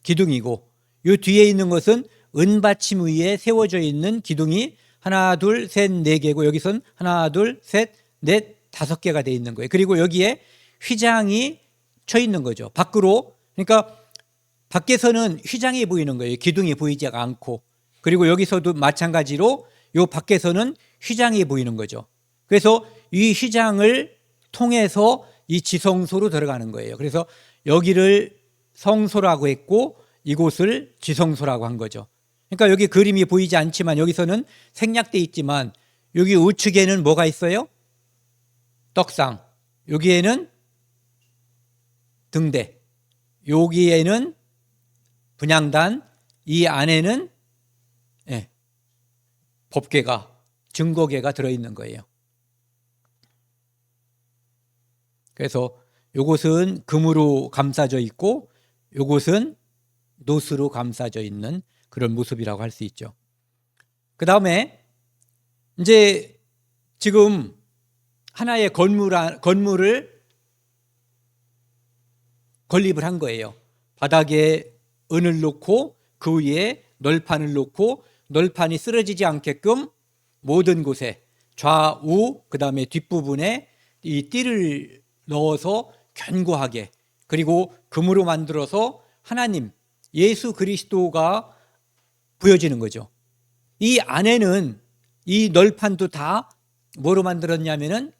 기둥이고 이 뒤에 있는 것은 은받침 위에 세워져 있는 기둥이 하나, 둘, 셋, 4개고 여기선 하나, 둘, 셋, 넷, 5개가 되어 있는 거예요. 그리고 여기에 휘장이 쳐 있는 거죠. 밖으로. 그러니까 밖에서는 휘장이 보이는 거예요. 기둥이 보이지 않고. 그리고 여기서도 마찬가지로 이 밖에서는 휘장이 보이는 거죠. 그래서 이 휘장을 통해서 이 지성소로 들어가는 거예요. 그래서 여기를 성소라고 했고 이곳을 지성소라고 한 거죠. 그러니까 여기 그림이 보이지 않지만 여기서는 생략돼 있지만 여기 우측에는 뭐가 있어요? 떡상. 여기에는 등대. 여기에는 분향단. 이 안에는 법궤가, 증거궤가 들어있는 거예요. 그래서 요것은 금으로 감싸져 있고 요것은 노수로 감싸져 있는 그런 모습이라고 할 수 있죠. 그 다음에 이제 지금 하나의 건물을 건립을 한 거예요. 바닥에 은을 놓고 그 위에 널판을 놓고 널판이 쓰러지지 않게끔 모든 곳에 좌우 그다음에 뒷부분에 이 띠를 넣어서 견고하게, 그리고 금으로 만들어서 하나님 예수 그리스도가 보여지는 거죠. 이 안에는 이 널판도 다 뭐로 만들었냐면은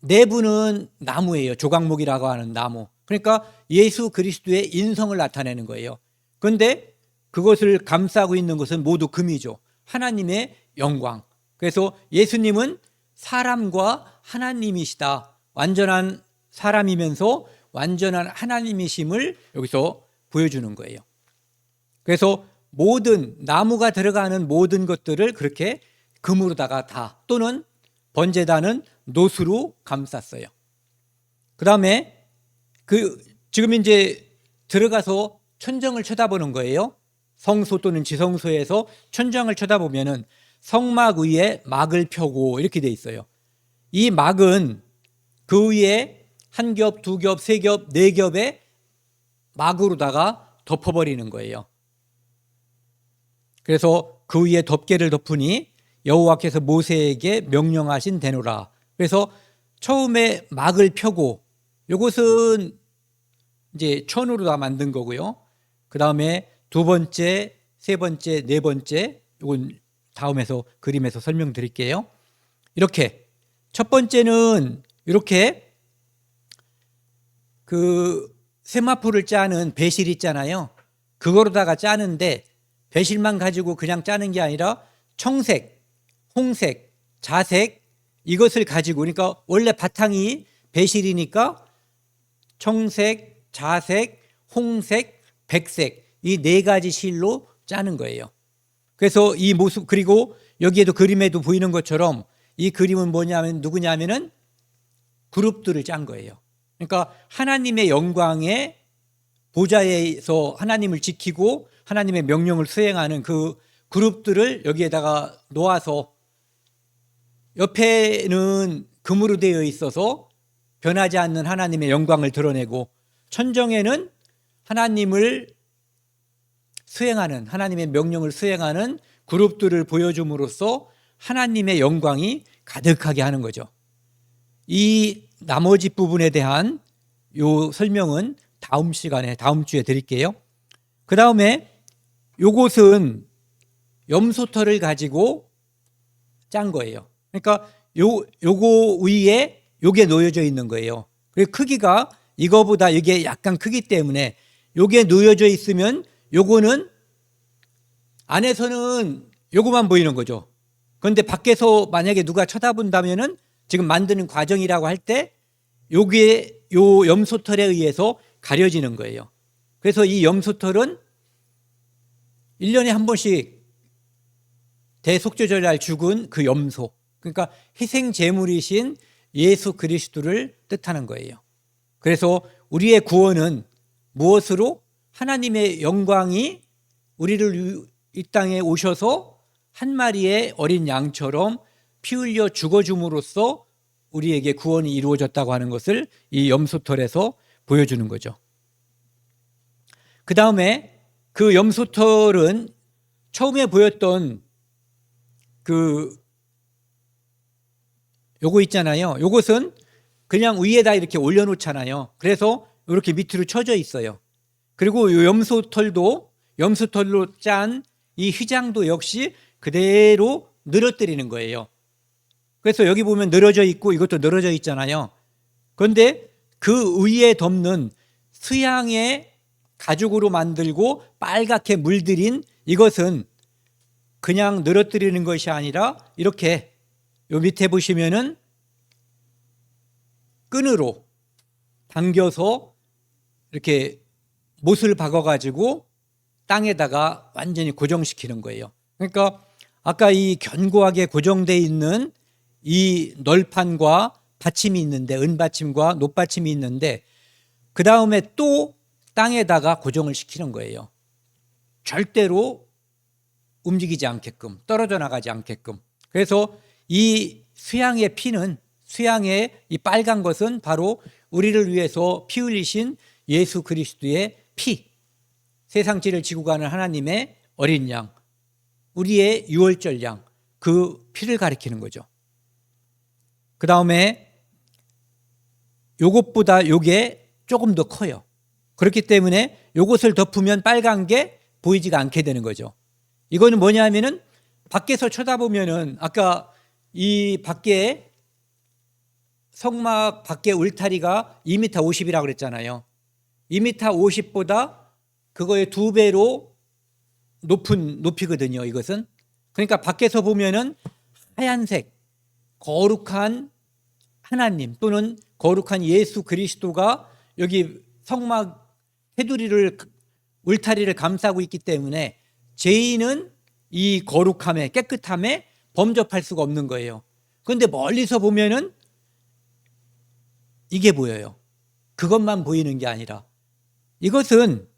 내부는 나무예요. 조각목이라고 하는 나무. 그러니까 예수 그리스도의 인성을 나타내는 거예요. 그런데 그것을 감싸고 있는 것은 모두 금이죠. 하나님의 영광. 그래서 예수님은 사람과 하나님이시다. 완전한 사람이면서 완전한 하나님이심을 여기서 보여주는 거예요. 그래서 모든 나무가 들어가는 모든 것들을 그렇게 금으로다가 다, 또는 번제단은 노수로 감쌌어요. 그 다음에 지금 이제 들어가서 천정을 쳐다보는 거예요. 성소 또는 지성소에서 천정을 쳐다보면은 성막 위에 막을 펴고 이렇게 돼 있어요. 이 막은 그 위에 한 겹, 두 겹, 세 겹, 네 겹의 막으로다가 덮어버리는 거예요. 그래서 그 위에 덮개를 덮으니 여호와께서 모세에게 명령하신 대로라. 그래서 처음에 막을 펴고, 이것은 이제 천으로 다 만든 거고요. 그 다음에 두 번째, 세 번째, 네 번째, 이건 다음에서 그림에서 설명드릴게요. 이렇게 첫 번째는 이렇게 그 세마포를 짜는 배실 있잖아요. 그거로다가 짜는데 배실만 가지고 그냥 짜는 게 아니라 청색, 홍색, 자색 이것을 가지고, 그러니까 원래 바탕이 배실이니까 청색, 자색, 홍색, 백색 이 네 가지 실로 짜는 거예요. 그래서 이 모습, 그리고 여기에도 그림에도 보이는 것처럼 이 그림은 뭐냐면 누구냐면은 그룹들을 짠 거예요. 그러니까 하나님의 영광의 보좌에서 하나님을 지키고 하나님의 명령을 수행하는 그 그룹들을 여기에다가 놓아서 옆에는 금으로 되어 있어서 변하지 않는 하나님의 영광을 드러내고, 천정에는 하나님을 수행하는, 하나님의 명령을 수행하는 그룹들을 보여줌으로써 하나님의 영광이 가득하게 하는 거죠. 이 나머지 부분에 대한 요 설명은 다음 시간에, 다음 주에 드릴게요. 그 다음에 요것은 염소털을 가지고 짠 거예요. 그러니까 요거 위에 요게 놓여져 있는 거예요. 그리고 크기가 이거보다 이게 약간 크기 때문에 요게 놓여져 있으면 요거는 안에서는 요거만 보이는 거죠. 그런데 밖에서 만약에 누가 쳐다본다면은 지금 만드는 과정이라고 할 때 요게 요 염소털에 의해서 가려지는 거예요. 그래서 이 염소털은 1년에 한 번씩 대속죄절날 죽은 그 염소, 그러니까 희생 제물이신 예수 그리스도를 뜻하는 거예요. 그래서 우리의 구원은 무엇으로? 하나님의 영광이 우리를 이 땅에 오셔서 한 마리의 어린 양처럼 피 흘려 죽어줌으로써 우리에게 구원이 이루어졌다고 하는 것을 이 염소털에서 보여주는 거죠. 그 다음에 그 염소털은 처음에 보였던 요거 있잖아요. 요것은 그냥 위에다 이렇게 올려놓잖아요. 그래서 이렇게 밑으로 쳐져 있어요. 그리고 이 염소털도, 염소털로 짠 이 휘장도 역시 그대로 늘어뜨리는 거예요. 그래서 여기 보면 늘어져 있고 이것도 늘어져 있잖아요. 그런데 그 위에 덮는 수양의 가죽으로 만들고 빨갛게 물들인 이것은 그냥 늘어뜨리는 것이 아니라 이렇게 요 밑에 보시면은 끈으로 당겨서 이렇게 못을 박아가지고 땅에다가 완전히 고정시키는 거예요. 그러니까 아까 이 견고하게 고정되어 있는 이 널판과 받침이 있는데, 은받침과 놋받침이 있는데, 그 다음에 또 땅에다가 고정을 시키는 거예요. 절대로 움직이지 않게끔, 떨어져 나가지 않게끔. 그래서 이 수양의 피는, 수양의 이 빨간 것은 바로 우리를 위해서 피 흘리신 예수 그리스도의 피, 세상 죄를 지고 가는 하나님의 어린 양, 우리의 유월절 양, 그 피를 가리키는 거죠. 그 다음에 요것보다 요게 조금 더 커요. 그렇기 때문에 요것을 덮으면 빨간 게 보이지가 않게 되는 거죠. 이거는 뭐냐 하면은 밖에서 쳐다보면은 아까 이 밖에 성막 밖에 울타리가 2m 50이라고 그랬잖아요. 2m 50보다 그거의 2배로 높은 높이거든요, 이것은. 그러니까 밖에서 보면은 하얀색, 거룩한 하나님 또는 거룩한 예수 그리스도가 여기 성막 테두리를, 울타리를 감싸고 있기 때문에 죄인은 이 거룩함에, 깨끗함에 범접할 수가 없는 거예요. 그런데 멀리서 보면은 이게 보여요. 그것만 보이는 게 아니라 이것은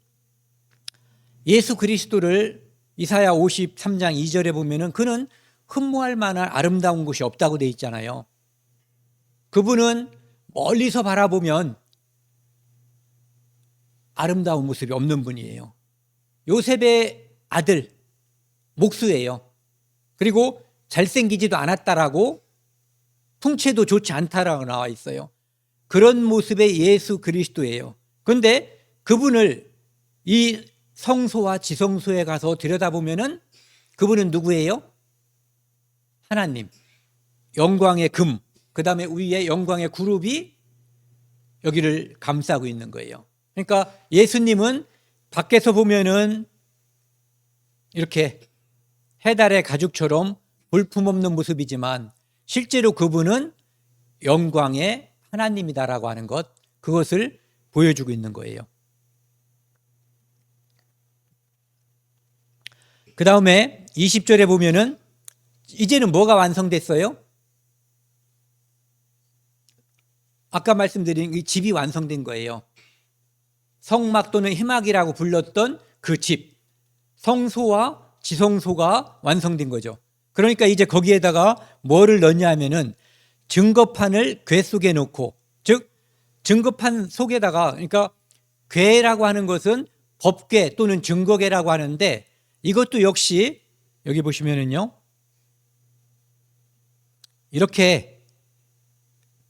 예수 그리스도를 이사야 53장 2절에 보면은 그는 흠모할 만한 아름다운 곳이 없다고 돼 있잖아요. 그분은 멀리서 바라보면 아름다운 모습이 없는 분이에요. 요셉의 아들 목수예요. 그리고 잘생기지도 않았다라고, 풍채도 좋지 않다라고 나와 있어요. 그런 모습의 예수 그리스도예요. 그런데 그분을 이 성소와 지성소에 가서 들여다보면은 그분은 누구예요? 하나님. 영광의 금, 그 다음에 위에 영광의 그룹이 여기를 감싸고 있는 거예요. 그러니까 예수님은 밖에서 보면은 이렇게 해달의 가죽처럼 볼품없는 모습이지만 실제로 그분은 영광의 하나님이다라고 하는 것, 그것을 보여주고 있는 거예요. 그 다음에 20절에 보면은 이제는 뭐가 완성됐어요? 아까 말씀드린 이 집이 완성된 거예요. 성막 또는 희막이라고 불렀던 그 집, 성소와 지성소가 완성된 거죠. 그러니까 이제 거기에다가 뭐를 넣냐 하면은 증거판을 궤 속에 넣고, 즉 증거판 속에다가, 그러니까 궤라고 하는 것은 법궤 또는 증거궤라고 하는데 이것도 역시 여기 보시면은요, 이렇게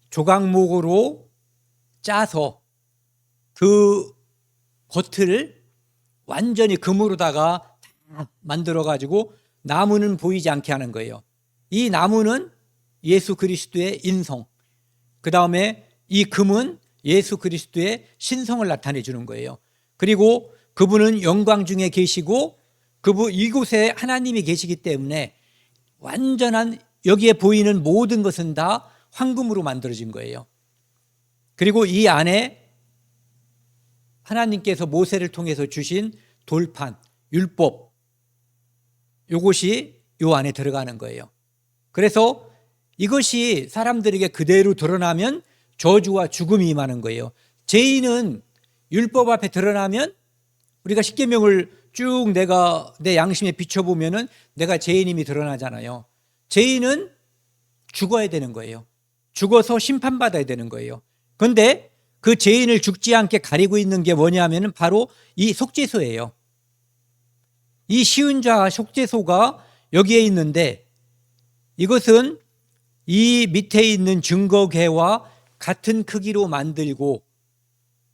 조각목으로 짜서 그 겉을 완전히 금으로다가 다 만들어 가지고 나무는 보이지 않게 하는 거예요. 이 나무는 예수 그리스도의 인성, 그 다음에 이 금은 예수 그리스도의 신성을 나타내 주는 거예요. 그리고 그분은 영광 중에 계시고 이곳에 하나님이 계시기 때문에 완전한, 여기에 보이는 모든 것은 다 황금으로 만들어진 거예요. 그리고 이 안에 하나님께서 모세를 통해서 주신 돌판, 율법, 이것이 이 안에 들어가는 거예요. 그래서 이것이 사람들에게 그대로 드러나면 저주와 죽음이 임하는 거예요. 죄인은 율법 앞에 드러나면, 우리가 십계명을 쭉 내가 내 양심에 비춰보면은 내가 죄인임이 드러나잖아요. 죄인은 죽어야 되는 거예요. 죽어서 심판받아야 되는 거예요. 그런데 그 죄인을 죽지 않게 가리고 있는 게 뭐냐면은 바로 이 속죄소예요. 이 시은좌 속죄소가 여기에 있는데 이것은 이 밑에 있는 증거궤와 같은 크기로 만들고,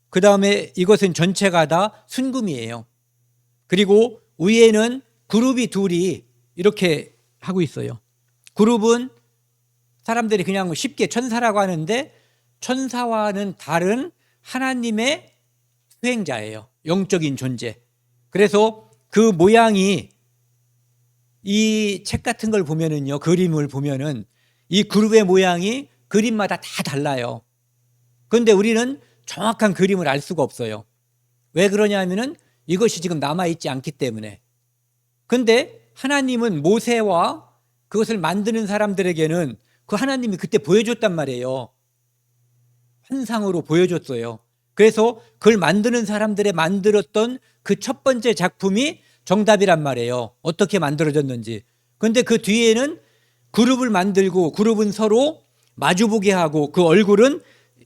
그 다음에 이것은 전체가 다 순금이에요. 그리고 위에는 그룹이 둘이 이렇게 하고 있어요. 그룹은 사람들이 그냥 쉽게 천사라고 하는데 천사와는 다른 하나님의 수행자예요. 영적인 존재. 그래서 그 모양이 이 책 같은 걸 보면은요, 그림을 보면은 이 그룹의 모양이 그림마다 다 달라요. 그런데 우리는 정확한 그림을 알 수가 없어요. 왜 그러냐면은 이것이 지금 남아있지 않기 때문에. 그런데 하나님은 모세와 그것을 만드는 사람들에게는 그 하나님이 그때 보여줬단 말이에요. 환상으로 보여줬어요. 그래서 그걸 만드는 사람들의 만들었던 그 첫 번째 작품이 정답이란 말이에요. 어떻게 만들어졌는지. 그런데 그 뒤에는 그룹을 만들고 그룹은 서로 마주보게 하고 그 얼굴은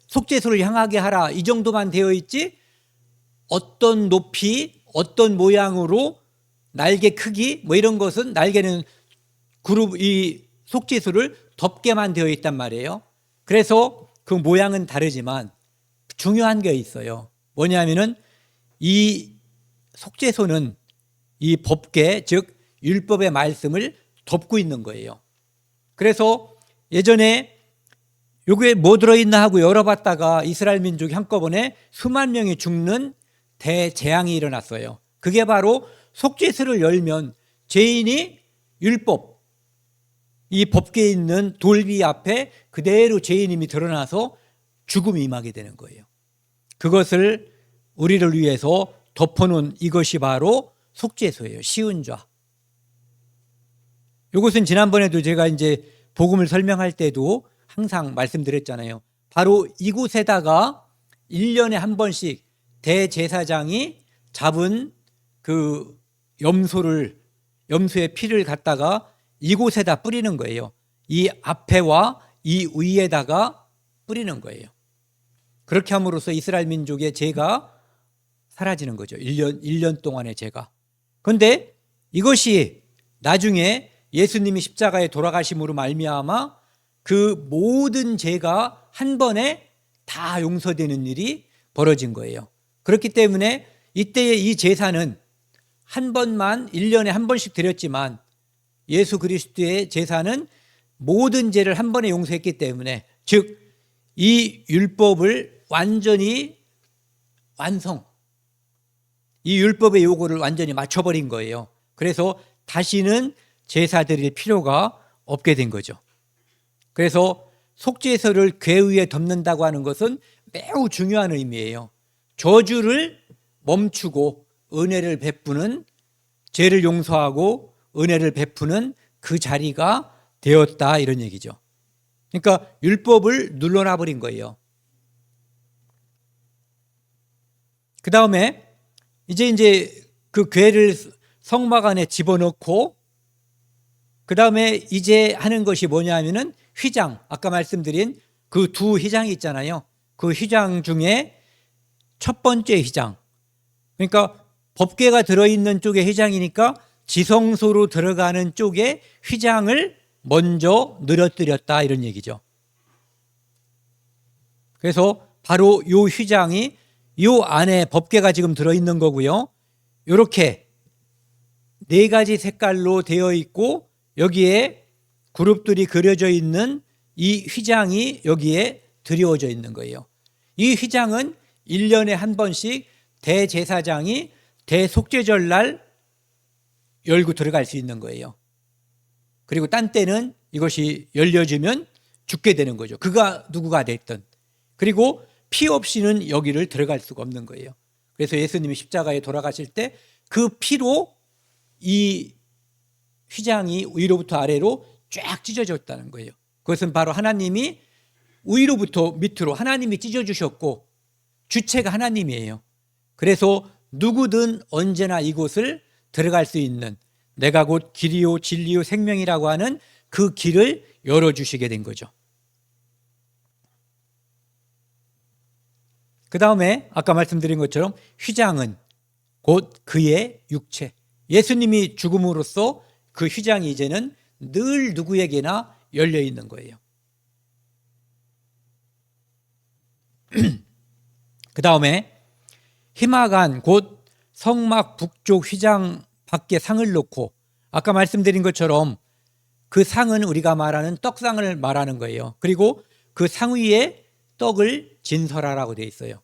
속죄소를 향하게 하라, 이 정도만 되어 있지 어떤 높이, 어떤 모양으로, 날개 크기 뭐 이런 것은, 날개는 그룹 이 속죄소를 덮게만 되어 있단 말이에요. 그래서 그 모양은 다르지만 중요한 게 있어요. 뭐냐면은 이 속죄소는 이 법궤, 즉 율법의 말씀을 덮고 있는 거예요. 그래서 예전에 여기에 뭐 들어있나 하고 열어봤다가 이스라엘 민족이 한꺼번에 수만 명이 죽는 대재앙이 일어났어요. 그게 바로 속죄소를 열면 죄인이 율법, 이 법궤에 있는 돌비 앞에 그대로 죄인임이 드러나서 죽음이 임하게 되는 거예요. 그것을 우리를 위해서 덮어놓은 이것이 바로 속죄소예요. 쉬운 죄. 이것은 지난번에도 제가 이제 복음을 설명할 때도 항상 말씀드렸잖아요. 바로 이곳에다가 1년에 한 번씩 대제사장이 잡은 그 염소의 피를 갖다가 이곳에다 뿌리는 거예요. 이 앞에와 이 위에다가 뿌리는 거예요. 그렇게 함으로써 이스라엘 민족의 죄가 사라지는 거죠. 1년 동안의 죄가. 그런데 이것이 나중에 예수님이 십자가에 돌아가심으로 말미암아 그 모든 죄가 한 번에 다 용서되는 일이 벌어진 거예요. 그렇기 때문에 이때의 이 제사는 한 번만 1년에 한 번씩 드렸지만 예수 그리스도의 제사는 모든 죄를 한 번에 용서했기 때문에, 즉 이 율법을 완전히 이 율법의 요구를 완전히 맞춰버린 거예요. 그래서 다시는 제사 드릴 필요가 없게 된 거죠. 그래서 속죄소를 궤 위에 덮는다고 하는 것은 매우 중요한 의미예요. 저주를 멈추고 은혜를 베푸는, 죄를 용서하고 은혜를 베푸는 그 자리가 되었다, 이런 얘기죠. 그러니까 율법을 눌러놔 버린 거예요. 그 다음에 이제 그 궤를 성막 안에 집어넣고, 그 다음에 이제 하는 것이 뭐냐면은 휘장, 아까 말씀드린 그 두 휘장이 있잖아요. 그 휘장 중에 첫 번째 휘장, 그러니까 법궤가 들어있는 쪽에 휘장이니까 지성소로 들어가는 쪽에 휘장을 먼저 늘어뜨렸다, 이런 얘기죠. 그래서 바로 이 휘장이 이 안에 법궤가 지금 들어있는 거고요. 이렇게 네 가지 색깔로 되어 있고 여기에 그룹들이 그려져 있는 이 휘장이 여기에 드리워져 있는 거예요. 이 휘장은 1년에 한 번씩 대제사장이 대속죄절 날 열고 들어갈 수 있는 거예요. 그리고 딴 때는 이것이 열려지면 죽게 되는 거죠. 그가 누구가 됐든. 그리고 피 없이는 여기를 들어갈 수가 없는 거예요. 그래서 예수님이 십자가에 돌아가실 때 그 피로 이 휘장이 위로부터 아래로 쫙 찢어졌다는 거예요. 그것은 바로 하나님이 위로부터 밑으로 하나님이 찢어주셨고 주체가 하나님이에요. 그래서 누구든 언제나 이곳을 들어갈 수 있는, 내가 곧 길이요 진리요 생명이라고 하는 그 길을 열어주시게 된 거죠. 그 다음에 아까 말씀드린 것처럼 휘장은 곧 그의 육체, 예수님이 죽음으로써 그 휘장이 이제는 늘 누구에게나 열려 있는 거예요. 그 다음에 희마간 곧 성막 북쪽 휘장 밖에 상을 놓고, 아까 말씀드린 것처럼 그 상은 우리가 말하는 떡상을 말하는 거예요. 그리고 그 상 위에 떡을 진설하라고 되어 있어요.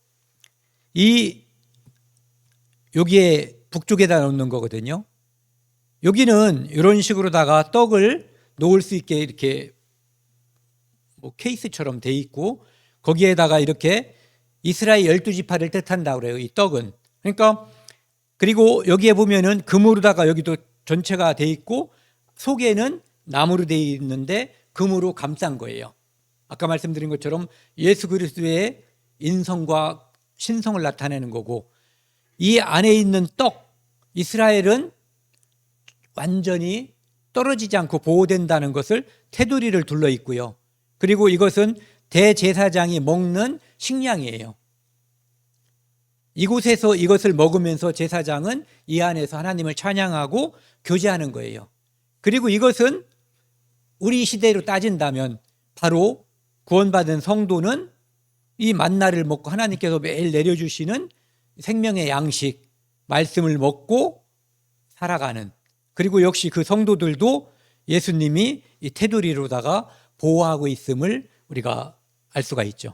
여기에 북쪽에다 놓는 거거든요. 여기는 이런 식으로다가 떡을 놓을 수 있게 이렇게 뭐 케이스처럼 돼 있고, 거기에다가 이렇게 이스라엘 12지파를 뜻한다고 그래요, 이 떡은. 그러니까 그리고 여기에 보면은 금으로다가 여기도 전체가 돼 있고 속에는 나무로 돼 있는데 금으로 감싼 거예요. 아까 말씀드린 것처럼 예수 그리스도의 인성과 신성을 나타내는 거고, 이 안에 있는 떡, 이스라엘은 완전히 떨어지지 않고 보호된다는 것을 테두리를 둘러 있고요. 그리고 이것은 대제사장이 먹는 식량이에요. 이곳에서 이것을 먹으면서 제사장은 이 안에서 하나님을 찬양하고 교제하는 거예요. 그리고 이것은 우리 시대로 따진다면 바로 구원받은 성도는 이 만나를 먹고 하나님께서 매일 내려주시는 생명의 양식, 말씀을 먹고 살아가는, 그리고 역시 그 성도들도 예수님이 이 테두리로다가 보호하고 있음을 우리가 알 수가 있죠.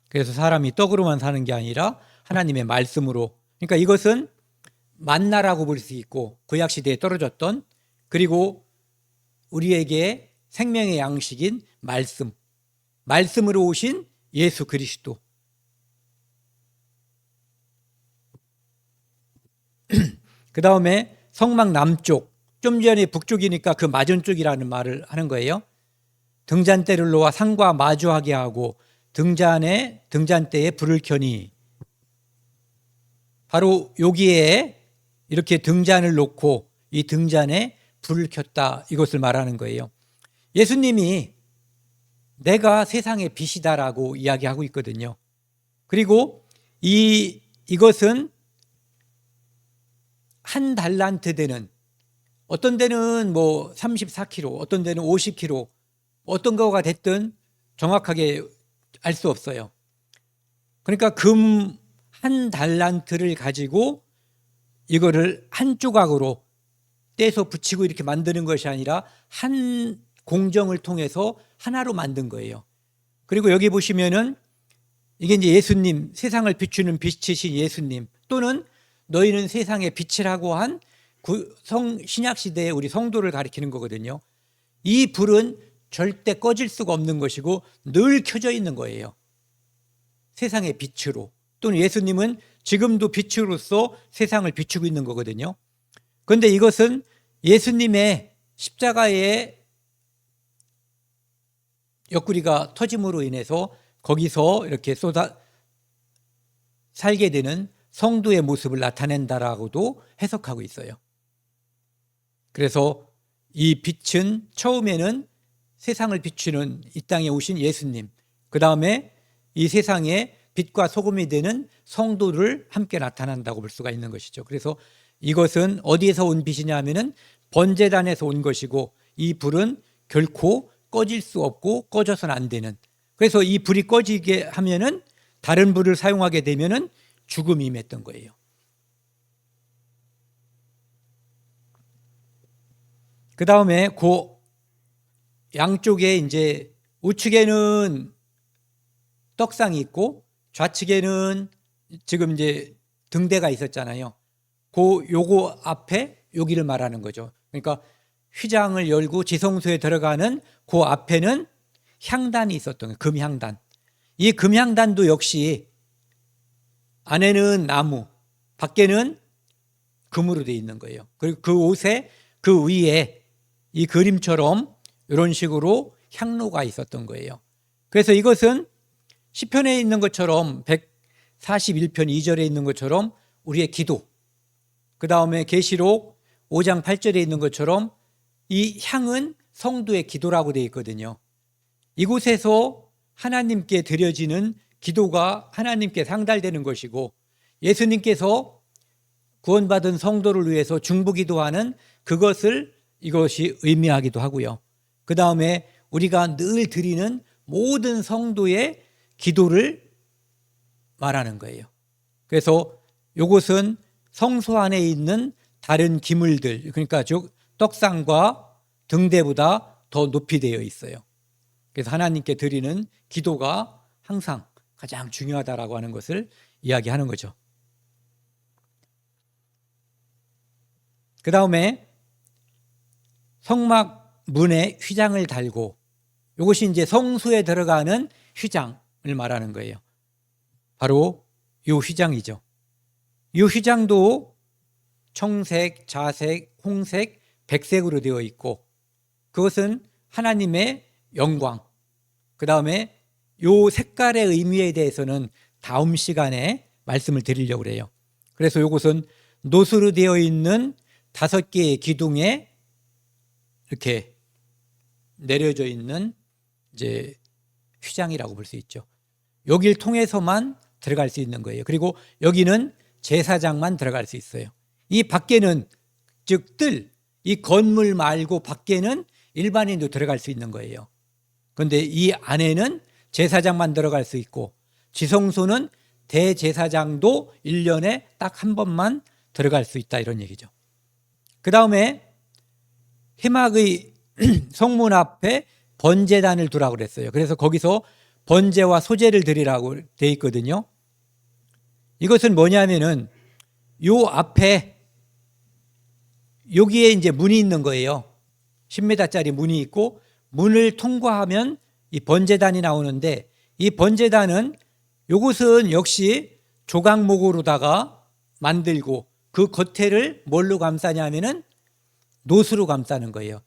그래서 사람이 떡으로만 사는 게 아니라 하나님의 말씀으로, 그러니까 이것은 만나라고 볼 수 있고 구약시대에 떨어졌던, 그리고 우리에게 생명의 양식인 말씀으로 오신 예수 그리스도. 그 다음에 성막 남쪽, 좀 전에 북쪽이니까 그 맞은쪽이라는 말을 하는 거예요. 등잔대를 놓아 상과 마주하게 하고 등잔대에 불을 켜니, 바로 여기에 이렇게 등잔을 놓고 이 등잔에 불을 켰다, 이것을 말하는 거예요. 예수님이 내가 세상의 빛이다라고 이야기하고 있거든요. 그리고 이것은 한 달란트 되는, 어떤 데는 뭐 34kg, 어떤 데는 50kg, 어떤 거가 됐든 정확하게 알 수 없어요. 그러니까 금 한 달란트를 가지고 이거를 한 조각으로 떼서 붙이고 이렇게 만드는 것이 아니라 한 공정을 통해서 하나로 만든 거예요. 그리고 여기 보시면은 이게 이제 예수님, 세상을 비추는 빛이신 예수님, 또는 너희는 세상의 빛이라고 한 신약 시대의 우리 성도를 가리키는 거거든요. 이 불은 절대 꺼질 수가 없는 것이고 늘 켜져 있는 거예요. 세상의 빛으로, 또는 예수님은 지금도 빛으로서 세상을 비추고 있는 거거든요. 그런데 이것은 예수님의 십자가의 옆구리가 터짐으로 인해서 거기서 이렇게 살게 되는 성도의 모습을 나타낸다라고도 해석하고 있어요. 그래서 이 빛은 처음에는 세상을 비추는 이 땅에 오신 예수님, 그 다음에 이 세상에 빛과 소금이 되는 성도를 함께 나타난다고 볼 수가 있는 것이죠. 그래서 이것은 어디에서 온 빛이냐 하면은 번제단에서 온 것이고, 이 불은 결코 꺼질 수 없고 꺼져서는 안 되는, 그래서 이 불이 꺼지게 하면은 다른 불을 사용하게 되면은 죽음이 임했던 거예요. 그 다음에 그 양쪽에 이제 우측에는 떡상이 있고 좌측에는 지금 이제 등대가 있었잖아요. 요거 앞에 여기를 말하는 거죠. 그러니까 휘장을 열고 지성소에 들어가는 그 앞에는 향단이 있었던 거예요. 금향단. 이 금향단도 역시 안에는 나무, 밖에는 금으로 되어 있는 거예요. 그리고 그 옷에 그 위에 이 그림처럼 이런 식으로 향로가 있었던 거예요. 그래서 이것은 시편에 있는 것처럼 141편 2절에 있는 것처럼 우리의 기도, 그 다음에 계시록 5장 8절에 있는 것처럼 이 향은 성도의 기도라고 되어 있거든요. 이곳에서 하나님께 드려지는 기도가 하나님께 상달되는 것이고, 예수님께서 구원받은 성도를 위해서 중보기도하는 이것이 의미하기도 하고요. 그 다음에 우리가 늘 드리는 모든 성도의 기도를 말하는 거예요. 그래서 이것은 성소 안에 있는 다른 기물들, 그러니까 즉 떡상과 등대보다 더 높이 되어 있어요. 그래서 하나님께 드리는 기도가 항상 가장 중요하다라고 하는 것을 이야기하는 거죠. 그 다음에 성막 문에 휘장을 달고, 이것이 이제 성소에 들어가는 휘장을 말하는 거예요. 바로 이 휘장이죠. 이 휘장도 청색, 자색, 홍색, 백색으로 되어 있고, 그것은 하나님의 영광. 그 다음에 이 색깔의 의미에 대해서는 다음 시간에 말씀을 드리려고 그래요. 그래서 이것은 노수로 되어 있는 5개의 기둥에 이렇게 내려져 있는 이제 휘장이라고 볼 수 있죠. 여기를 통해서만 들어갈 수 있는 거예요. 그리고 여기는 제사장만 들어갈 수 있어요. 이 밖에는, 즉 뜰, 이 건물 말고 밖에는 일반인도 들어갈 수 있는 거예요. 그런데 이 안에는 제사장만 들어갈 수 있고, 지성소는 대제사장도 1년에 딱 한 번만 들어갈 수 있다, 이런 얘기죠. 그 다음에 회막의 성문 앞에 번제단을 두라고 그랬어요. 그래서 거기서 번제와 소제를 드리라고 돼 있거든요. 이것은 뭐냐면은 요 앞에 여기에 이제 문이 있는 거예요. 10m짜리 문이 있고, 문을 통과하면 이 번제단이 나오는데, 이 번제단은 요것은 역시 조각목으로다가 만들고, 그 겉에를 뭘로 감싸냐면은 놋으로 감싸는 거예요.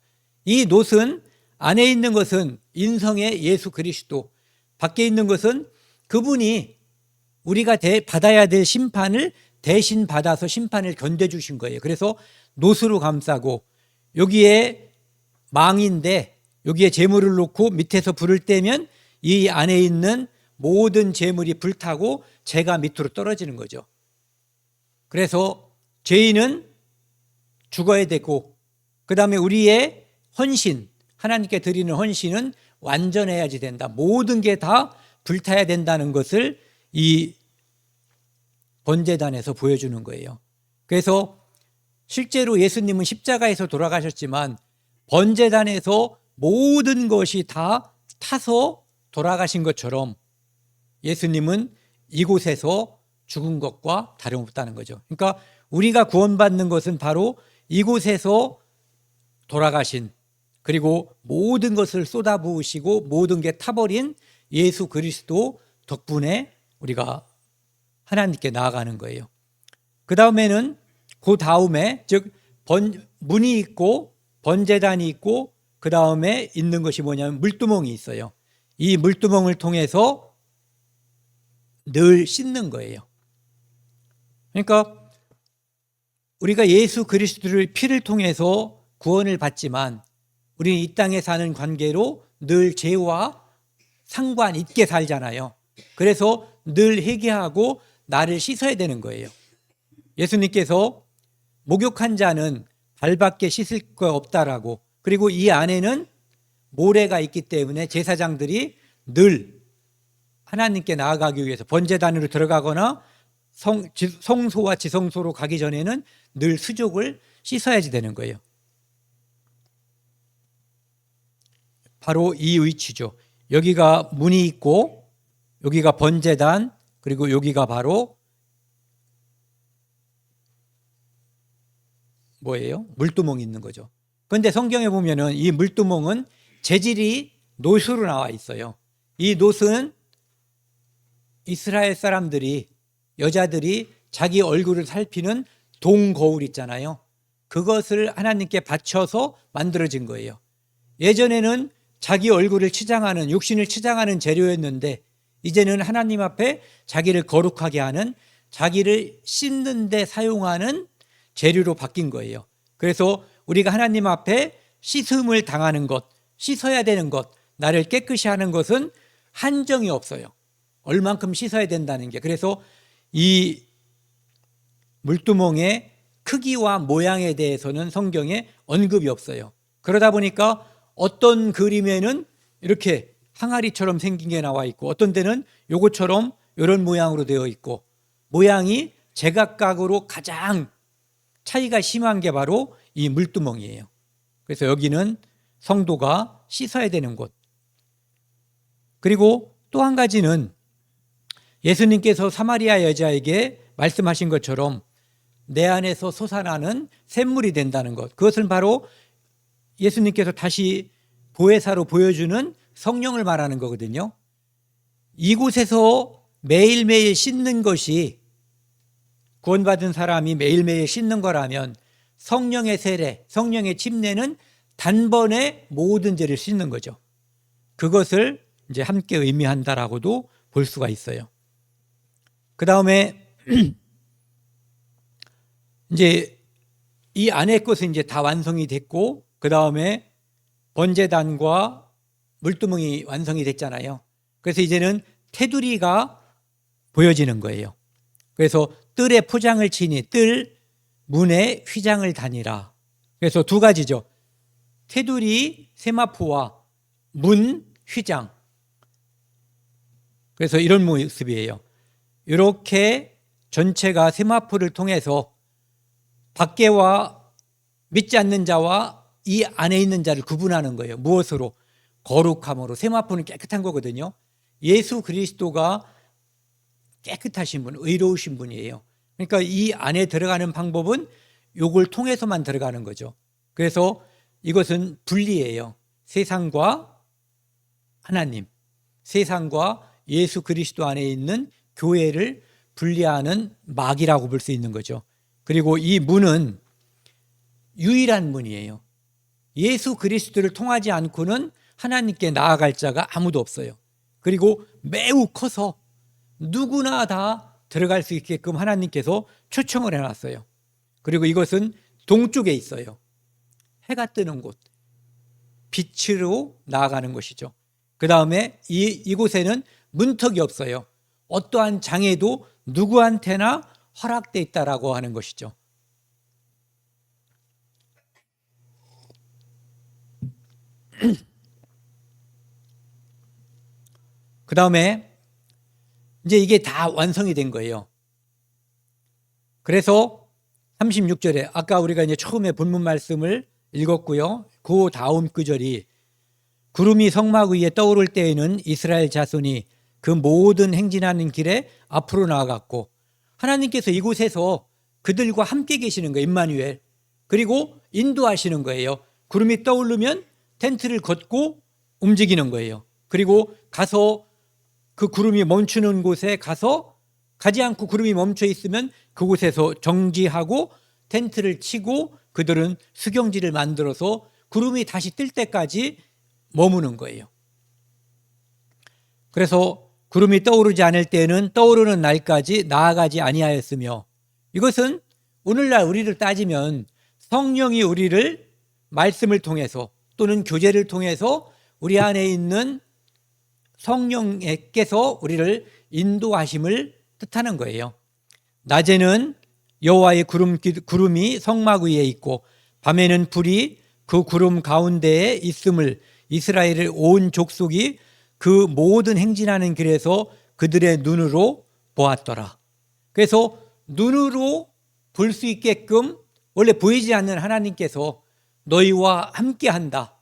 이 놋은 안에 있는 것은 인성의 예수 그리스도, 밖에 있는 것은 그분이 우리가 받아야 될 심판을 대신 받아서 심판을 견뎌주신 거예요. 그래서 놋으로 감싸고, 여기에 망인데 여기에 재물을 놓고 밑에서 불을 떼면 이 안에 있는 모든 재물이 불타고 재가 밑으로 떨어지는 거죠. 그래서 죄인은 죽어야 되고, 그 다음에 우리의 헌신, 하나님께 드리는 헌신은 완전해야지 된다. 모든 게 다 불타야 된다는 것을 이 번제단에서 보여주는 거예요. 그래서 실제로 예수님은 십자가에서 돌아가셨지만 번제단에서 모든 것이 다 타서 돌아가신 것처럼 예수님은 이곳에서 죽은 것과 다름없다는 거죠. 그러니까 우리가 구원받는 것은 바로 이곳에서 돌아가신, 그리고 모든 것을 쏟아부으시고 모든 게 타버린 예수 그리스도 덕분에 우리가 하나님께 나아가는 거예요. 그 다음에는, 그 다음에, 즉 문이 있고 번제단이 있고, 그 다음에 있는 것이 뭐냐면 물두멍이 있어요. 이 물두멍을 통해서 늘 씻는 거예요. 그러니까 우리가 예수 그리스도의 피를 통해서 구원을 받지만 우리는 이 땅에 사는 관계로 늘 죄와 상관 있게 살잖아요. 그래서 늘 회개하고 나를 씻어야 되는 거예요. 예수님께서 목욕한 자는 발밖에 씻을 거 없다라고, 그리고 이 안에는 모래가 있기 때문에 제사장들이 늘 하나님께 나아가기 위해서 번제단으로 들어가거나 성소와 지성소로 가기 전에는 늘 수족을 씻어야지 되는 거예요. 바로 이 위치죠. 여기가 문이 있고, 여기가 번제단, 그리고 여기가 바로 뭐예요? 물두멍이 있는 거죠. 그런데 성경에 보면은 이 물두멍은 재질이 놋으로 나와 있어요. 이 놋은 이스라엘 사람들이, 여자들이 자기 얼굴을 살피는 동거울 있잖아요. 그것을 하나님께 바쳐서 만들어진 거예요. 예전에는 자기 얼굴을 치장하는, 육신을 치장하는 재료였는데 이제는 하나님 앞에 자기를 거룩하게 하는, 자기를 씻는 데 사용하는 재료로 바뀐 거예요. 그래서 우리가 하나님 앞에 씻음을 당하는 것, 씻어야 되는 것, 나를 깨끗이 하는 것은 한정이 없어요. 얼만큼 씻어야 된다는 게. 그래서 이 물두멍의 크기와 모양에 대해서는 성경에 언급이 없어요. 그러다 보니까 어떤 그림에는 이렇게 항아리처럼 생긴 게 나와 있고, 어떤 데는 요것처럼 이런 모양으로 되어 있고, 모양이 제각각으로 가장 차이가 심한 게 바로 이 물두멍이에요. 그래서 여기는 성도가 씻어야 되는 곳. 그리고 또 한 가지는 예수님께서 사마리아 여자에게 말씀하신 것처럼 내 안에서 솟아나는 샘물이 된다는 것, 그것은 바로 예수님께서 다시 보혜사로 보여주는 성령을 말하는 거거든요. 이곳에서 매일매일 씻는 것이, 구원받은 사람이 매일매일 씻는 거라면 성령의 세례, 성령의 침례는 단번에 모든 죄를 씻는 거죠. 그것을 이제 함께 의미한다라고도 볼 수가 있어요. 그 다음에 이제 이 안의 것은 이제 다 완성이 됐고, 그 다음에 번제단과 물두멍이 완성이 됐잖아요. 그래서 이제는 테두리가 보여지는 거예요. 그래서 뜰에 포장을 치니 뜰 문에 휘장을 다니라. 그래서 두 가지죠. 테두리 세마포와 문 휘장. 그래서 이런 모습이에요. 이렇게 전체가 세마포를 통해서 밖에와 믿지 않는 자와 이 안에 있는 자를 구분하는 거예요. 무엇으로? 거룩함으로. 세마포는 깨끗한 거거든요. 예수 그리스도가 깨끗하신 분, 의로우신 분이에요. 그러니까 이 안에 들어가는 방법은 요걸 통해서만 들어가는 거죠. 그래서 이것은 분리예요. 세상과 하나님, 세상과 예수 그리스도 안에 있는 교회를 분리하는 막이라고 볼 수 있는 거죠. 그리고 이 문은 유일한 문이에요. 예수 그리스도를 통하지 않고는 하나님께 나아갈 자가 아무도 없어요. 그리고 매우 커서 누구나 다 들어갈 수 있게끔 하나님께서 초청을 해놨어요. 그리고 이것은 동쪽에 있어요. 해가 뜨는 곳, 빛으로 나아가는 것이죠. 그 다음에 이곳에는 문턱이 없어요. 어떠한 장애도 누구한테나 허락되어 있다라고 하는 것이죠. 그 다음에 이제 이게 다 완성이 된 거예요. 그래서 36절에 아까 우리가 이제 처음에 본문 말씀을 읽었고요. 그 다음 구절이 구름이 성막 위에 떠오를 때에는 이스라엘 자손이 그 모든 행진하는 길에 앞으로 나아갔고, 하나님께서 이곳에서 그들과 함께 계시는 거예요. 임마누엘. 그리고 인도하시는 거예요. 구름이 떠오르면 텐트를 걷고 움직이는 거예요. 그리고 가서 그 구름이 멈추는 곳에 가서, 가지 않고 구름이 멈춰 있으면 그곳에서 정지하고 텐트를 치고 그들은 수경지를 만들어서 구름이 다시 뜰 때까지 머무는 거예요. 그래서 구름이 떠오르지 않을 때는 떠오르는 날까지 나아가지 아니하였으며, 이것은 오늘날 우리를 따지면 성령이 우리를 말씀을 통해서 또는 교제를 통해서 우리 안에 있는 성령께서 우리를 인도하심을 뜻하는 거예요. 낮에는 여호와의 구름이 성막 위에 있고 밤에는 불이 그 구름 가운데에 있음을 이스라엘의 온 족속이 그 모든 행진하는 길에서 그들의 눈으로 보았더라. 그래서 눈으로 볼 수 있게끔, 원래 보이지 않는 하나님께서 너희와 함께한다,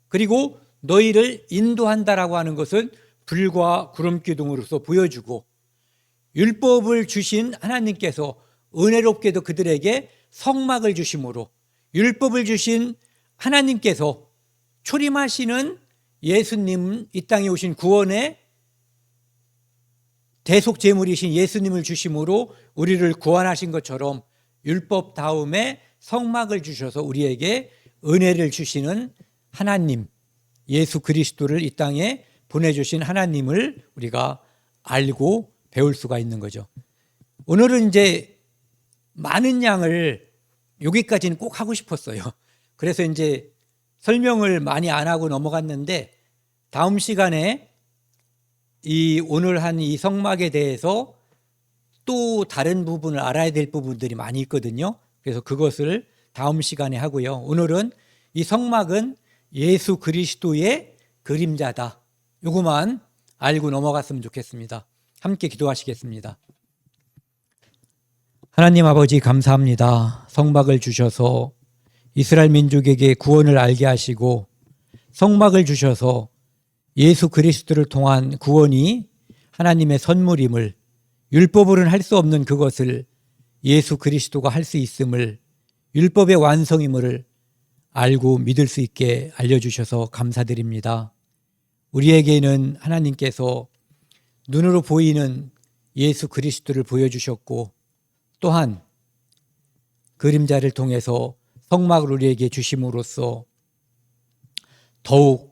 그리고 너희를 인도한다라고 하는 것은 불과 구름 기둥으로서 보여주고, 율법을 주신 하나님께서 은혜롭게도 그들에게 성막을 주심으로, 율법을 주신 하나님께서 초림하시는 예수님, 이 땅에 오신 구원의 대속 제물이신 예수님을 주심으로 우리를 구원하신 것처럼 율법 다음에 성막을 주셔서 우리에게 은혜를 주시는 하나님, 예수 그리스도를 이 땅에 보내주신 하나님을 우리가 알고 배울 수가 있는 거죠. 오늘은 이제 많은 양을 여기까지는 꼭 하고 싶었어요. 그래서 이제 설명을 많이 안 하고 넘어갔는데, 다음 시간에 이 오늘 한 이 성막에 대해서 또 다른 부분을 알아야 될 부분들이 많이 있거든요. 그래서 그것을 다음 시간에 하고요. 오늘은 이 성막은 예수 그리스도의 그림자다, 이거만 알고 넘어갔으면 좋겠습니다. 함께 기도하시겠습니다. 하나님 아버지, 감사합니다. 성막을 주셔서 이스라엘 민족에게 구원을 알게 하시고 성막을 주셔서 예수 그리스도를 통한 구원이 하나님의 선물임을, 율법으로는 할 수 없는 그것을 예수 그리스도가 할 수 있음을, 율법의 완성임을 알고 믿을 수 있게 알려주셔서 감사드립니다. 우리에게는 하나님께서 눈으로 보이는 예수 그리스도를 보여주셨고, 또한 그림자를 통해서 성막을 우리에게 주심으로써 더욱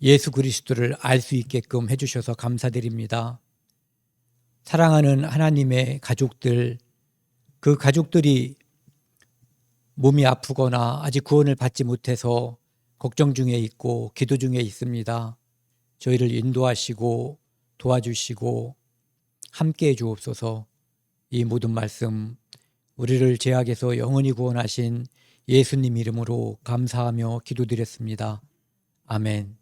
예수 그리스도를 알 수 있게끔 해주셔서 감사드립니다. 사랑하는 하나님의 가족들, 그 가족들이 몸이 아프거나 아직 구원을 받지 못해서 걱정 중에 있고 기도 중에 있습니다. 저희를 인도하시고 도와주시고 함께해 주옵소서. 이 모든 말씀 우리를 죄악에서 영원히 구원하신 예수님 이름으로 감사하며 기도드렸습니다. 아멘.